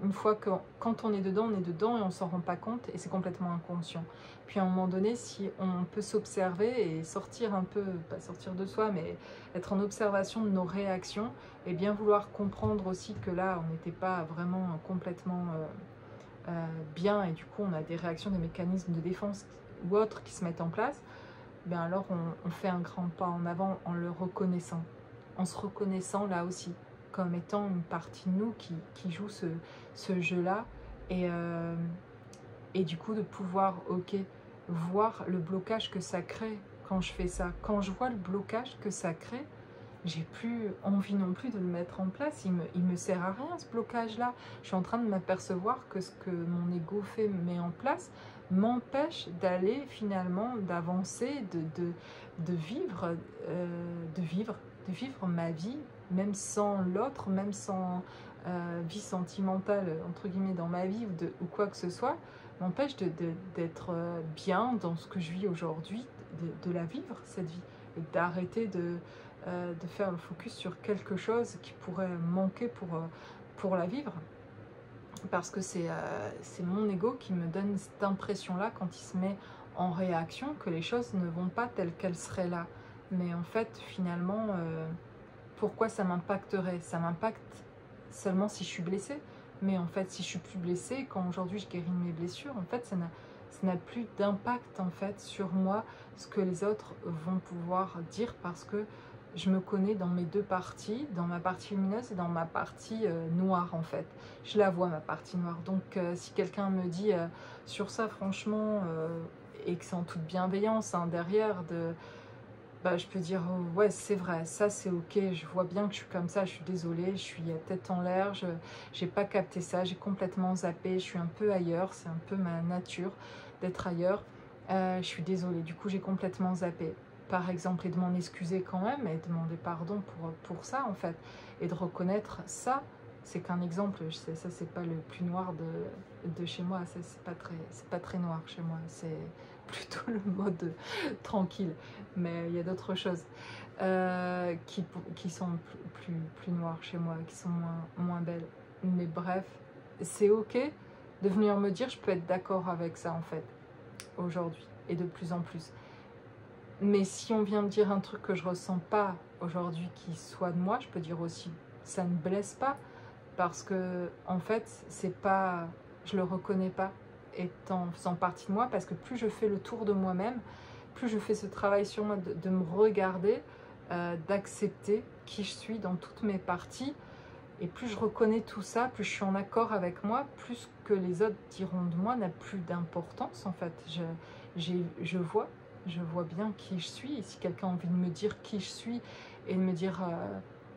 Une fois que, quand on est dedans et on ne s'en rend pas compte, et c'est complètement inconscient. Puis à un moment donné, si on peut s'observer et sortir un peu, pas sortir de soi, mais être en observation de nos réactions, et bien vouloir comprendre aussi que là, on n'était pas vraiment complètement bien, et du coup on a des réactions, des mécanismes de défense ou autres qui se mettent en place, bien alors on fait un grand pas en avant en le reconnaissant, en se reconnaissant là aussi comme étant une partie de nous qui joue ce jeu-là, et du coup de pouvoir voir le blocage que ça crée quand je fais ça. Quand je vois le blocage que ça crée, j'ai plus envie non plus de le mettre en place, il me sert à rien ce blocage-là. Je suis en train de m'apercevoir que ce que mon ego met en place m'empêche d'aller finalement, d'avancer, de vivre ma vie, même sans l'autre, même sans vie sentimentale, entre guillemets, dans ma vie ou quoi que ce soit, m'empêche d'être bien dans ce que je vis aujourd'hui, de la vivre, cette vie, et d'arrêter de faire le focus sur quelque chose qui pourrait manquer pour la vivre. Parce que c'est mon ego qui me donne cette impression-là quand il se met en réaction, que les choses ne vont pas telles qu'elles seraient là. Mais en fait, finalement, pourquoi ça m'impacterait? Ça m'impacte seulement si je suis blessée. Mais en fait, si je suis plus blessée, quand aujourd'hui je guéris de mes blessures, en fait, ça n'a plus d'impact en fait sur moi, ce que les autres vont pouvoir dire, parce que je me connais dans mes deux parties, dans ma partie lumineuse et dans ma partie noire en fait. Je la vois, ma partie noire. Donc si quelqu'un me dit sur ça franchement, et que c'est en toute bienveillance hein, derrière, bah, je peux dire ouais c'est vrai, ça c'est ok, je vois bien que je suis comme ça, je suis désolée, je suis tête en l'air, je n'ai pas capté ça, j'ai complètement zappé, je suis un peu ailleurs, c'est un peu ma nature d'être ailleurs, je suis désolée, du coup j'ai complètement zappé. Par exemple, et de m'en excuser quand même, et demander pardon pour ça en fait, et de reconnaître ça, c'est qu'un exemple, je sais, ça c'est pas le plus noir de chez moi, c'est pas très noir chez moi, c'est plutôt le mode tranquille. Mais il y a d'autres choses qui sont plus noires chez moi, qui sont moins belles. Mais bref, c'est ok de venir me dire, je peux être d'accord avec ça en fait, aujourd'hui, et de plus en plus. Mais si on vient me dire un truc que je ressens pas aujourd'hui qui soit de moi, je peux dire aussi, ça ne blesse pas, parce que en fait, c'est pas, je le reconnais pas étant faisant partie de moi, parce que plus je fais le tour de moi-même, plus je fais ce travail sur moi de me regarder, d'accepter qui je suis dans toutes mes parties, et plus je reconnais tout ça, plus je suis en accord avec moi, plus que les autres diront de moi n'a plus d'importance en fait. Je vois bien qui je suis, et si quelqu'un a envie de me dire qui je suis et de me dire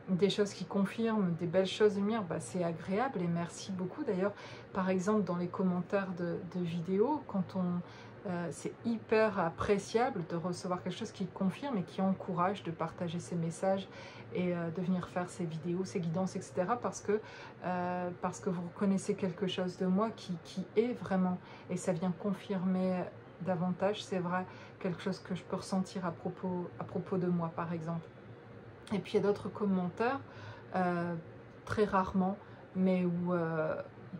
des choses qui confirment, des belles choses de mire, bah, c'est agréable, et merci beaucoup. D'ailleurs, par exemple, dans les commentaires de vidéos, c'est hyper appréciable de recevoir quelque chose qui confirme et qui encourage de partager ces messages et de venir faire ces vidéos, ces guidances, etc. Parce que vous reconnaissez quelque chose de moi qui est vraiment, et ça vient confirmer davantage, c'est vrai, quelque chose que je peux ressentir à propos de moi, par exemple. Et puis il y a d'autres commentaires, très rarement, mais où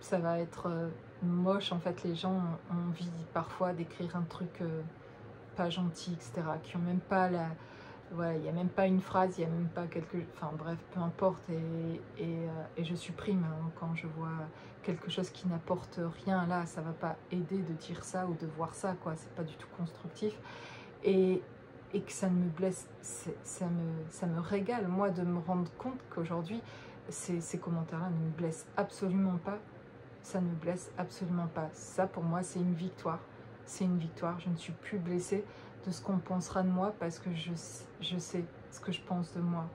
ça va être moche. En fait, les gens ont envie parfois d'écrire un truc pas gentil, etc. Qui ont même pas la... Voilà, il n'y a même pas une phrase, il n'y a même pas quelque... Enfin bref, peu importe. Et je supprime hein, quand je vois quelque chose qui n'apporte rien. Là, ça va pas aider de dire ça ou de voir ça, quoi. C'est pas du tout constructif. Et que ça me blesse, ça me régale, moi, de me rendre compte qu'aujourd'hui, ces commentaires-là ne me blessent absolument pas. Ça ne me blesse absolument pas. Ça, pour moi, c'est une victoire. C'est une victoire. Je ne suis plus blessée de ce qu'on pensera de moi, parce que je sais ce que je pense de moi.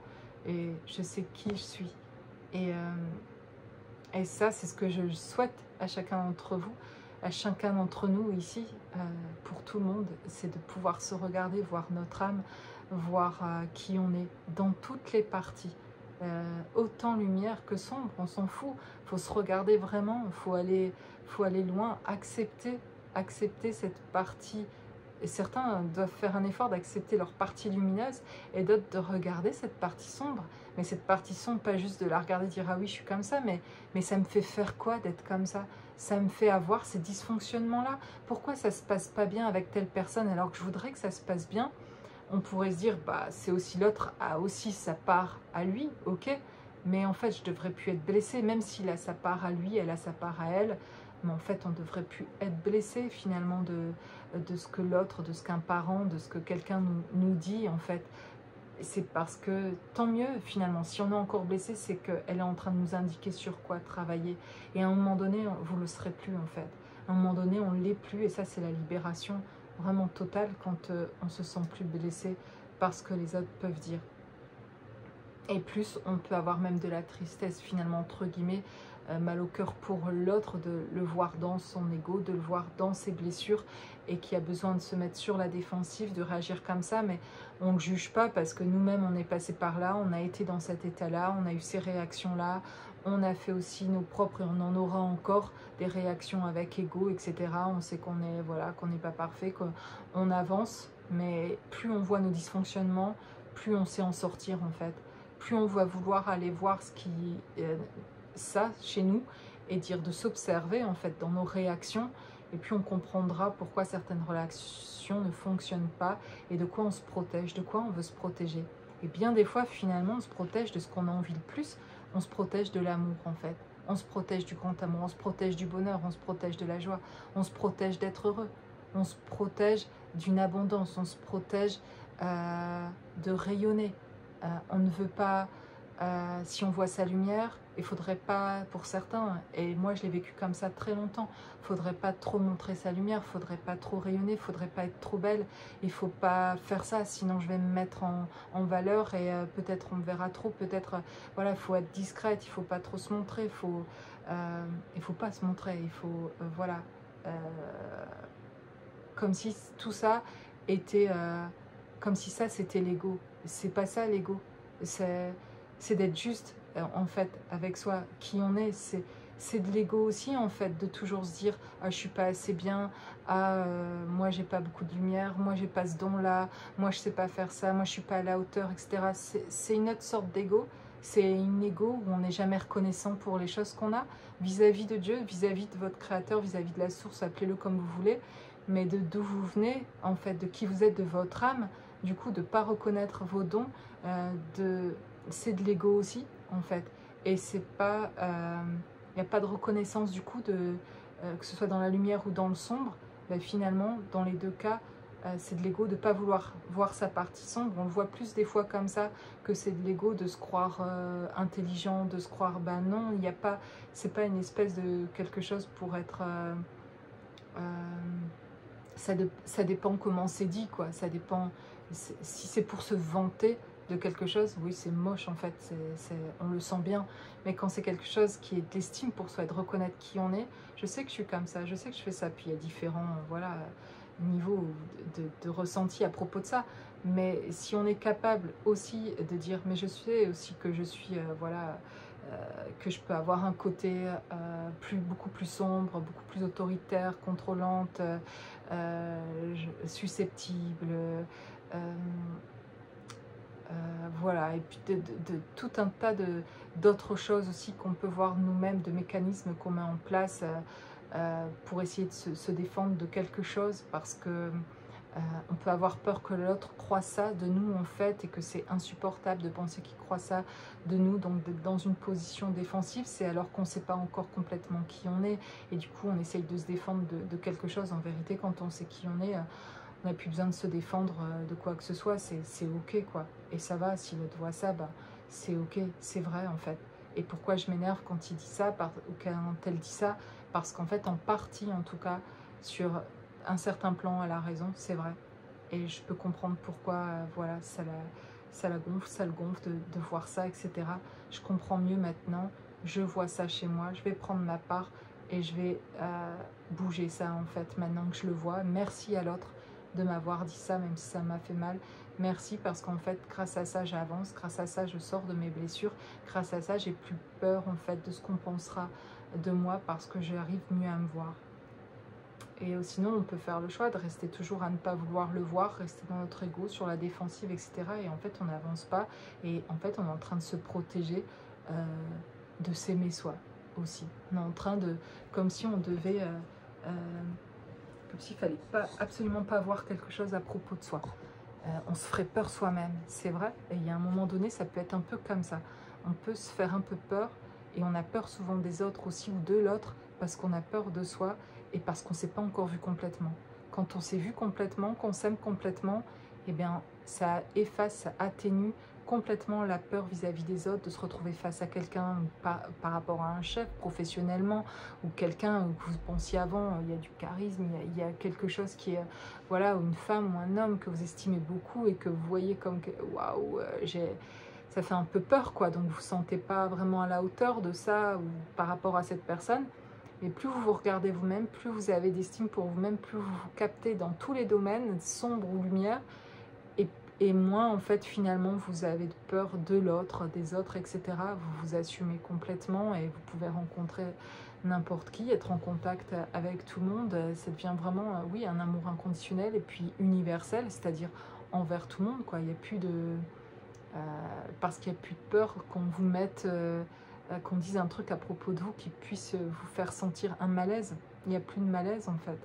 Et je sais qui je suis. Et ça, c'est ce que je souhaite à chacun d'entre vous, à chacun d'entre nous ici, pour tout le monde, c'est de pouvoir se regarder, voir notre âme, voir qui on est dans toutes les parties. Autant lumière que sombre, on s'en fout. Il faut se regarder vraiment, il faut aller loin, accepter cette partie. Et certains doivent faire un effort d'accepter leur partie lumineuse, et d'autres de regarder cette partie sombre. Mais cette partie sombre, pas juste de la regarder et dire « Ah oui, je suis comme ça », mais ça me fait faire quoi d'être comme ça? Ça me fait avoir ces dysfonctionnements-là. Pourquoi ça se passe pas bien avec telle personne alors que je voudrais que ça se passe bien? On pourrait se dire, bah c'est aussi l'autre a aussi sa part à lui, ok, mais en fait je devrais plus être blessée, même s'il a sa part à lui, elle a sa part à elle, mais en fait on devrait plus être blessé finalement de ce que l'autre, de ce qu'un parent, de ce que quelqu'un nous dit en fait. C'est parce que tant mieux finalement, si on est encore blessé, c'est qu'elle est en train de nous indiquer sur quoi travailler, et à un moment donné vous le serez plus en fait, à un moment donné on ne l'est plus, et ça c'est la libération vraiment totale quand on se sent plus blessé parce que les autres peuvent dire. Et plus on peut avoir même de la tristesse finalement, entre guillemets, mal au cœur pour l'autre, de le voir dans son ego, de le voir dans ses blessures, et qui a besoin de se mettre sur la défensive, de réagir comme ça. Mais on ne juge pas, parce que nous-mêmes on est passé par là, on a été dans cet état-là, on a eu ces réactions-là, on a fait aussi nos propres, et on en aura encore des réactions avec ego, etc. On sait qu'on est, voilà, qu'on n'est pas parfait, qu'on avance, mais plus on voit nos dysfonctionnements, plus on sait en sortir en fait. Plus on va vouloir aller voir ce qui ça chez nous, et dire de s'observer en fait dans nos réactions, et puis on comprendra pourquoi certaines réactions ne fonctionnent pas, et de quoi on se protège, de quoi on veut se protéger. Et bien des fois finalement on se protège de ce qu'on a envie le plus, on se protège de l'amour en fait. On se protège du grand amour, on se protège du bonheur, on se protège de la joie, on se protège d'être heureux, on se protège d'une abondance, on se protège de rayonner. On ne veut pas, si on voit sa lumière, il faudrait pas, pour certains, et moi je l'ai vécu comme ça très longtemps, il faudrait pas trop montrer sa lumière, il faudrait pas trop rayonner, il faudrait pas être trop belle, il faut pas faire ça, sinon je vais me mettre en valeur et peut-être on me verra trop, peut-être, voilà, il faut être discrète, il faut pas trop se montrer, il faut pas se montrer, il faut, voilà, comme si tout ça était, comme si ça c'était l'ego. C'est pas ça l'ego, c'est d'être juste en fait avec soi, qui on est. C'est de l'ego aussi en fait, de toujours se dire ah je suis pas assez bien, ah moi j'ai pas beaucoup de lumière, moi j'ai pas ce don là, moi je sais pas faire ça, moi je suis pas à la hauteur, etc. C'est une autre sorte d'ego. C'est une ego où on n'est jamais reconnaissant pour les choses qu'on a vis-à-vis de Dieu, vis-à-vis de votre créateur, vis-à-vis de la source, appelez-le comme vous voulez, mais de d'où vous venez en fait, de qui vous êtes, de votre âme. Du coup, de ne pas reconnaître vos dons, c'est de l'ego aussi, en fait. Et c'est pas, il n'y a pas de reconnaissance du coup, que ce soit dans la lumière ou dans le sombre. Ben, finalement, dans les deux cas, c'est de l'ego de ne pas vouloir voir sa partie sombre. On le voit plus des fois comme ça, que c'est de l'ego de se croire intelligent, de se croire, ben non, il n'y a pas, c'est pas une espèce de quelque chose pour être... ça dépend comment c'est dit, quoi. Ça dépend, si c'est pour se vanter de quelque chose, oui, c'est moche en fait, on le sent bien. Mais quand c'est quelque chose qui est d'estime pour soi et de reconnaître qui on est, je sais que je suis comme ça, je sais que je fais ça. Puis il y a différents voilà, niveaux de ressenti à propos de ça. Mais si on est capable aussi de dire, mais je sais aussi que je suis, voilà, que je peux avoir un côté beaucoup plus sombre, beaucoup plus autoritaire, contrôlante, susceptible, voilà, et puis de tout un tas d'autres choses aussi qu'on peut voir nous-mêmes, de mécanismes qu'on met en place pour essayer de se défendre de quelque chose, parce que on peut avoir peur que l'autre croit ça de nous en fait, et que c'est insupportable de penser qu'il croit ça de nous, donc d'être dans une position défensive, c'est alors qu'on ne sait pas encore complètement qui on est, et du coup on essaye de se défendre de quelque chose. En vérité, quand on sait qui on est, on n'a plus besoin de se défendre de quoi que ce soit, c'est ok quoi, et ça va, si l'autre voit ça, bah, c'est ok, c'est vrai en fait. Et pourquoi je m'énerve quand il dit ça, ou quand elle dit ça, parce qu'en fait en partie en tout cas, sur un certain plan, elle a raison, c'est vrai. Et je peux comprendre pourquoi, voilà, ça la gonfle, ça le gonfle de voir ça, etc. Je comprends mieux maintenant, je vois ça chez moi, je vais prendre ma part et je vais bouger ça en fait, maintenant que je le vois. Merci à l'autre de m'avoir dit ça, même si ça m'a fait mal. Merci, parce qu'en fait, grâce à ça, j'avance, grâce à ça, je sors de mes blessures, grâce à ça, j'ai plus peur en fait de ce qu'on pensera de moi, parce que j'arrive mieux à me voir. Et sinon, on peut faire le choix de rester toujours à ne pas vouloir le voir, rester dans notre ego, sur la défensive, etc. Et en fait, on n'avance pas. Et en fait, on est en train de se protéger, de s'aimer soi aussi. On est en train de... Comme si on devait... comme s'il fallait absolument pas voir quelque chose à propos de soi. On se ferait peur soi-même, c'est vrai. Et il y a un moment donné, ça peut être un peu comme ça. On peut se faire un peu peur, et on a peur souvent des autres aussi, ou de l'autre, parce qu'on a peur de soi, et parce qu'on ne s'est pas encore vu complètement. Quand on s'est vu complètement, qu'on s'aime complètement, eh bien, ça efface, ça atténue complètement la peur vis-à-vis des autres, de se retrouver face à quelqu'un par rapport à un chef professionnellement, ou quelqu'un que vous pensiez avant, il y a du charisme, il y a quelque chose qui est, voilà, ou une femme ou un homme que vous estimez beaucoup et que vous voyez comme, waouh, ça fait un peu peur, quoi. Donc vous ne vous sentez pas vraiment à la hauteur de ça, ou par rapport à cette personne. Mais plus vous vous regardez vous-même, plus vous avez d'estime pour vous-même, plus vous vous captez dans tous les domaines, sombre ou lumière, et moins en fait finalement vous avez peur de l'autre, des autres, etc. Vous vous assumez complètement, et vous pouvez rencontrer n'importe qui, être en contact avec tout le monde. Ça devient vraiment, oui, un amour inconditionnel, et puis universel, c'est-à-dire envers tout le monde, quoi. Il n'y a plus de... parce qu'il n'y a plus de peur qu'on vous mette... qu'on dise un truc à propos de vous qui puisse vous faire sentir un malaise. Il n'y a plus de malaise en fait,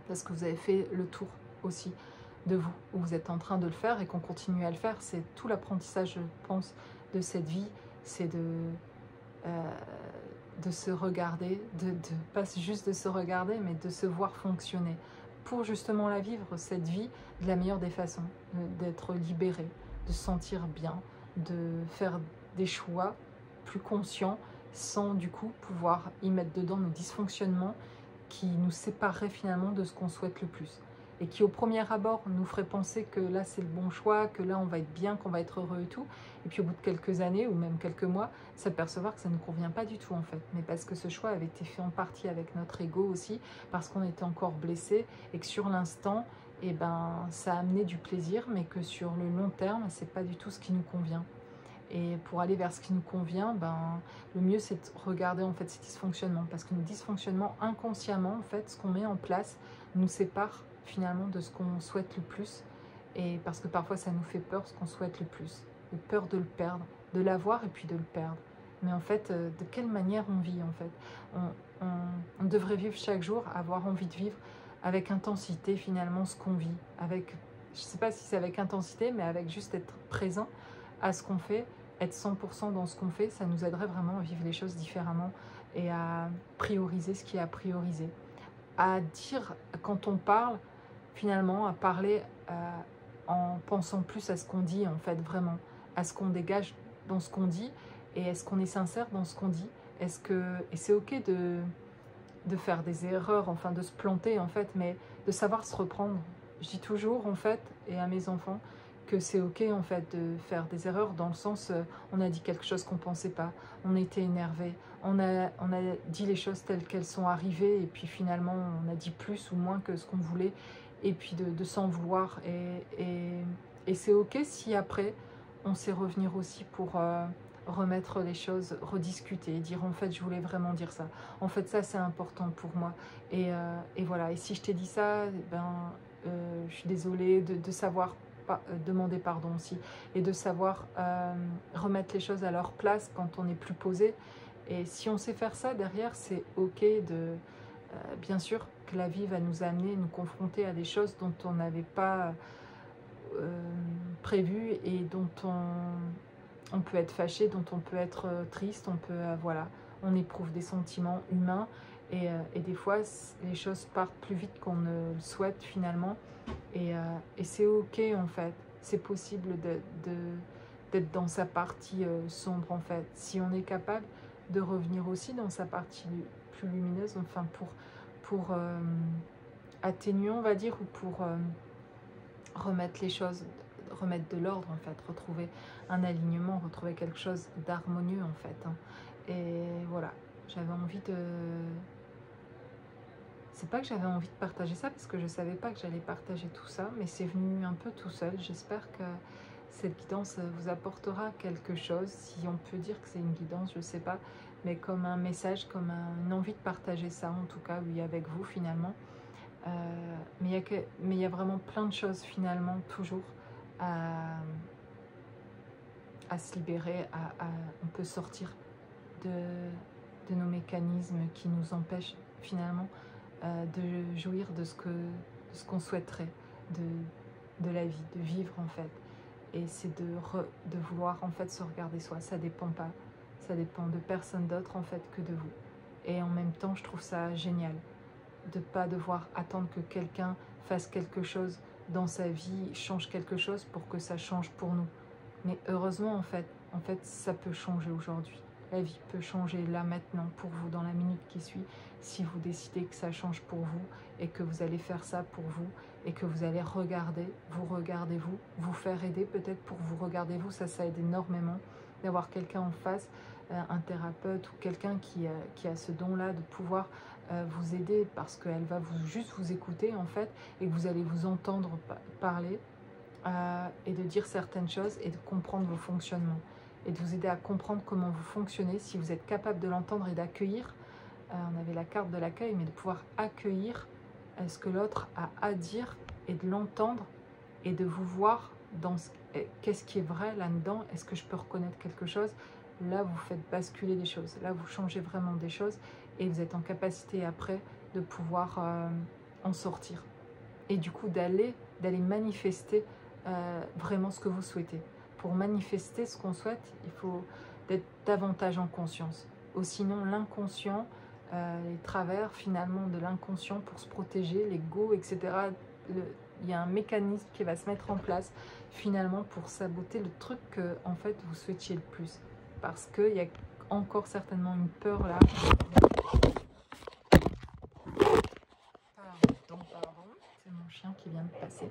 parce que vous avez fait le tour aussi de vous, ou vous êtes en train de le faire et qu'on continue à le faire. C'est tout l'apprentissage, je pense, de cette vie, c'est de se regarder, pas juste de se regarder, mais de se voir fonctionner, pour justement la vivre, cette vie, de la meilleure des façons, d'être libéré, de se sentir bien, de faire des choix plus conscients, sans du coup pouvoir y mettre dedans nos dysfonctionnements qui nous sépareraient finalement de ce qu'on souhaite le plus. Et qui au premier abord nous ferait penser que là c'est le bon choix, que là on va être bien, qu'on va être heureux et tout. Et puis au bout de quelques années ou même quelques mois, s'apercevoir que ça ne nous convient pas du tout en fait. Mais parce que ce choix avait été fait en partie avec notre ego aussi, parce qu'on était encore blessé et que sur l'instant, eh ben, ça a amené du plaisir, mais que sur le long terme, c'est pas du tout ce qui nous convient. Et pour aller vers ce qui nous convient, ben, le mieux c'est de regarder en fait ces dysfonctionnements. Parce que nos dysfonctionnements, inconsciemment, en fait, ce qu'on met en place nous sépare finalement de ce qu'on souhaite le plus. Et parce que parfois ça nous fait peur ce qu'on souhaite le plus. De peur de le perdre, de l'avoir et puis de le perdre. Mais en fait, de quelle manière on vit en fait on devrait vivre chaque jour, avoir envie de vivre avec intensité finalement ce qu'on vit. Avec, je ne sais pas si c'est avec intensité, mais avec juste être présent à ce qu'on fait, être 100% dans ce qu'on fait, ça nous aiderait vraiment à vivre les choses différemment et à prioriser ce qui est à prioriser. À dire, quand on parle, finalement, à parler en pensant plus à ce qu'on dit, en fait, vraiment, à ce qu'on dégage dans ce qu'on dit, et est-ce qu'on est sincère dans ce qu'on dit, et c'est ok de faire des erreurs, enfin de se planter, en fait, mais de savoir se reprendre. Je dis toujours, en fait, et à mes enfants, que c'est ok en fait de faire des erreurs dans le sens on a dit quelque chose qu'on pensait pas, on était énervé, on a dit les choses telles qu'elles sont arrivées et puis finalement on a dit plus ou moins que ce qu'on voulait et puis de s'en vouloir et c'est ok si après on sait revenir aussi pour remettre les choses, rediscuter, dire en fait je voulais vraiment dire ça, en fait ça c'est important pour moi et voilà, et si je t'ai dit ça, ben je suis désolée de savoir demander pardon aussi et de savoir remettre les choses à leur place quand on est plus posé. Et si on sait faire ça, derrière, c'est ok de... bien sûr que la vie va nous amener, nous confronter à des choses dont on n'avait pas prévu et dont on peut être fâché, dont on peut être triste, on peut... voilà, on éprouve des sentiments humains et des fois, les choses partent plus vite qu'on ne le souhaite finalement. Et c'est ok en fait, c'est possible d'être dans sa partie sombre en fait, si on est capable de revenir aussi dans sa partie plus lumineuse, enfin pour atténuer on va dire, ou pour remettre les choses, remettre de l'ordre en fait, retrouver un alignement, retrouver quelque chose d'harmonieux en fait. Hein. Et voilà, j'avais envie de... C'est pas que j'avais envie de partager ça parce que je savais pas que j'allais partager tout ça, mais c'est venu un peu tout seul. J'espère que cette guidance vous apportera quelque chose, si on peut dire que c'est une guidance, je sais pas, mais comme un message, comme une envie de partager ça en tout cas, oui, avec vous finalement. Mais il y a vraiment plein de choses finalement toujours à se libérer, on peut sortir de nos mécanismes qui nous empêchent finalement de jouir de ce qu'on souhaiterait, de la vie, de vivre en fait. Et c'est de vouloir en fait se regarder soi. Ça dépend pas, ça dépend de personne d'autre en fait que de vous. Et en même temps, je trouve ça génial de pas devoir attendre que quelqu'un fasse quelque chose dans sa vie, change quelque chose pour que ça change pour nous. Mais heureusement en fait ça peut changer aujourd'hui. La vie peut changer là maintenant pour vous dans la minute qui suit si vous décidez que ça change pour vous et que vous allez faire ça pour vous et que vous allez regarder vous, vous faire aider peut-être pour vous regarder vous, ça aide énormément d'avoir quelqu'un en face, un thérapeute ou quelqu'un qui a ce don-là de pouvoir vous aider parce qu'elle va juste vous écouter en fait et que vous allez vous entendre parler et de dire certaines choses et de comprendre vos fonctionnements et de vous aider à comprendre comment vous fonctionnez si vous êtes capable de l'entendre et d'accueillir. On avait la carte de l'accueil, mais de pouvoir accueillir ce que l'autre a à dire et de l'entendre et de vous voir dans qu'est-ce qui est vrai là-dedans, est-ce que je peux reconnaître quelque chose. Là, vous faites basculer des choses, là, vous changez vraiment des choses et vous êtes en capacité après de pouvoir en sortir. Et du coup, d'aller manifester vraiment ce que vous souhaitez. Pour manifester ce qu'on souhaite, il faut d'être davantage en conscience. ou sinon l'inconscient, les travers finalement de l'inconscient pour se protéger, l'ego, etc. Il y a un mécanisme qui va se mettre en place finalement pour saboter le truc que en fait vous souhaitiez le plus. Parce qu'il y a encore certainement une peur là. Pardon, c'est mon chien qui vient de passer.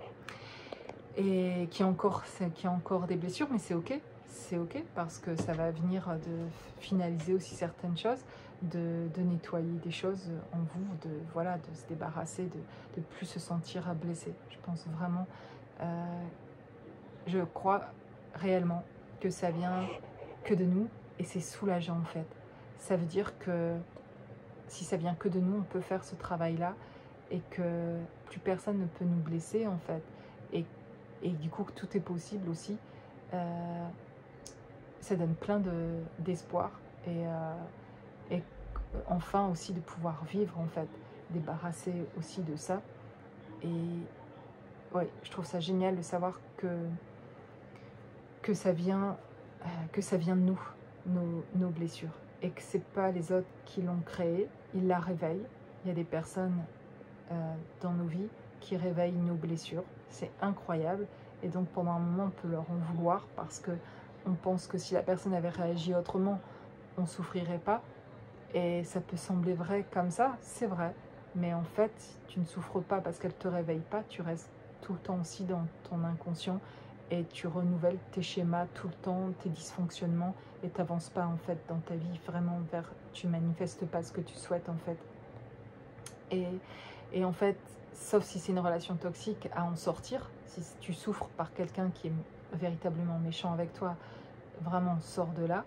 Et qui a encore des blessures, mais c'est ok. C'est ok parce que ça va venir de finaliser aussi certaines choses, de nettoyer des choses en vous, voilà, de se débarrasser, de plus se sentir blessé. Je pense vraiment, je crois réellement que ça vient que de nous et c'est soulageant en fait. Ça veut dire que si ça vient que de nous, on peut faire ce travail-là et que plus personne ne peut nous blesser en fait. Et du coup, tout est possible aussi. Ça donne plein d'espoir et enfin aussi de pouvoir vivre en fait, débarrasser aussi de ça. Et ouais, je trouve ça génial de savoir que ça vient de nous, nos blessures, et que c'est pas les autres qui l'ont créé, ils la réveillent. Il y a des personnes dans nos vies qui réveillent nos blessures, c'est incroyable. Et donc pendant un moment on peut leur en vouloir parce que on pense que si la personne avait réagi autrement, on souffrirait pas. Et ça peut sembler vrai comme ça, c'est vrai. Mais en fait, tu ne souffres pas parce qu'elle ne te réveille pas, tu restes tout le temps aussi dans ton inconscient et tu renouvelles tes schémas tout le temps, tes dysfonctionnements, et tu n'avances pas en fait dans ta vie vraiment vers, tu manifestes pas ce que tu souhaites en fait. Et en fait, sauf si c'est une relation toxique, à en sortir. Si tu souffres par quelqu'un qui est véritablement méchant avec toi, vraiment sors de là.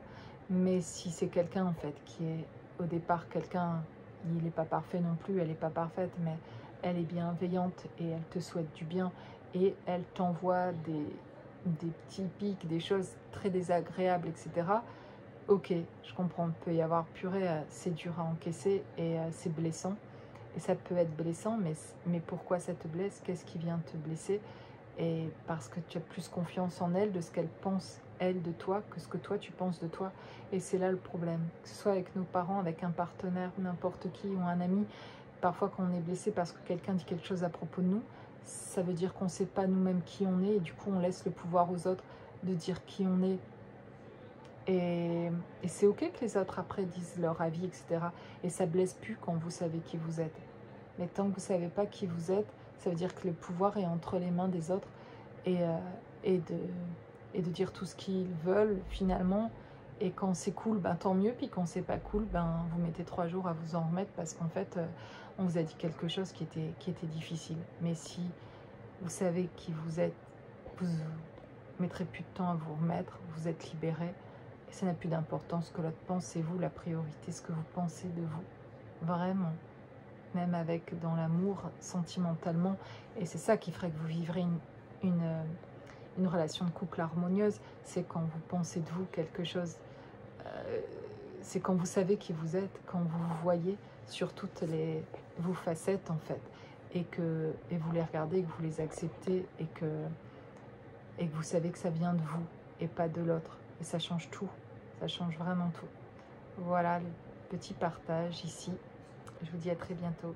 Mais si c'est quelqu'un en fait qui est au départ quelqu'un, il n'est pas parfait non plus, elle n'est pas parfaite, mais elle est bienveillante et elle te souhaite du bien et elle t'envoie des petits pics, des choses très désagréables, etc. Ok, je comprends, il peut y avoir purée, c'est dur à encaisser et c'est blessant. Et ça peut être blessant, mais pourquoi ça te blesse? Qu'est-ce qui vient te blesser? Et parce que tu as plus confiance en elle, de ce qu'elle pense, elle, de toi, que ce que toi, tu penses de toi. Et c'est là le problème. Que ce soit avec nos parents, avec un partenaire, n'importe qui, ou un ami, parfois quand on est blessé parce que quelqu'un dit quelque chose à propos de nous, ça veut dire qu'on ne sait pas nous-mêmes qui on est, et du coup, on laisse le pouvoir aux autres de dire qui on est. Et c'est ok que les autres après disent leur avis, etc. Et ça blesse plus quand vous savez qui vous êtes. Mais tant que vous ne savez pas qui vous êtes, ça veut dire que le pouvoir est entre les mains des autres et de dire tout ce qu'ils veulent finalement. Et quand c'est cool, ben, tant mieux. Puis quand c'est pas cool, ben, vous mettez 3 jours à vous en remettre parce qu'en fait, on vous a dit quelque chose qui était difficile. Mais si vous savez qui vous êtes, vous mettrez plus de temps à vous remettre, vous êtes libéré. Et ça n'a plus d'importance que l'autre pense, c'est vous la priorité, ce que vous pensez de vous. Vraiment. Même avec dans l'amour, sentimentalement. Et c'est ça qui ferait que vous vivrez une relation de couple harmonieuse. C'est quand vous pensez de vous quelque chose. C'est quand vous savez qui vous êtes, quand vous vous voyez sur toutes vos facettes en fait. Et vous les regardez, que vous les acceptez et que vous savez que ça vient de vous et pas de l'autre. Et ça change tout. Ça change vraiment tout. Voilà le petit partage ici. Je vous dis à très bientôt.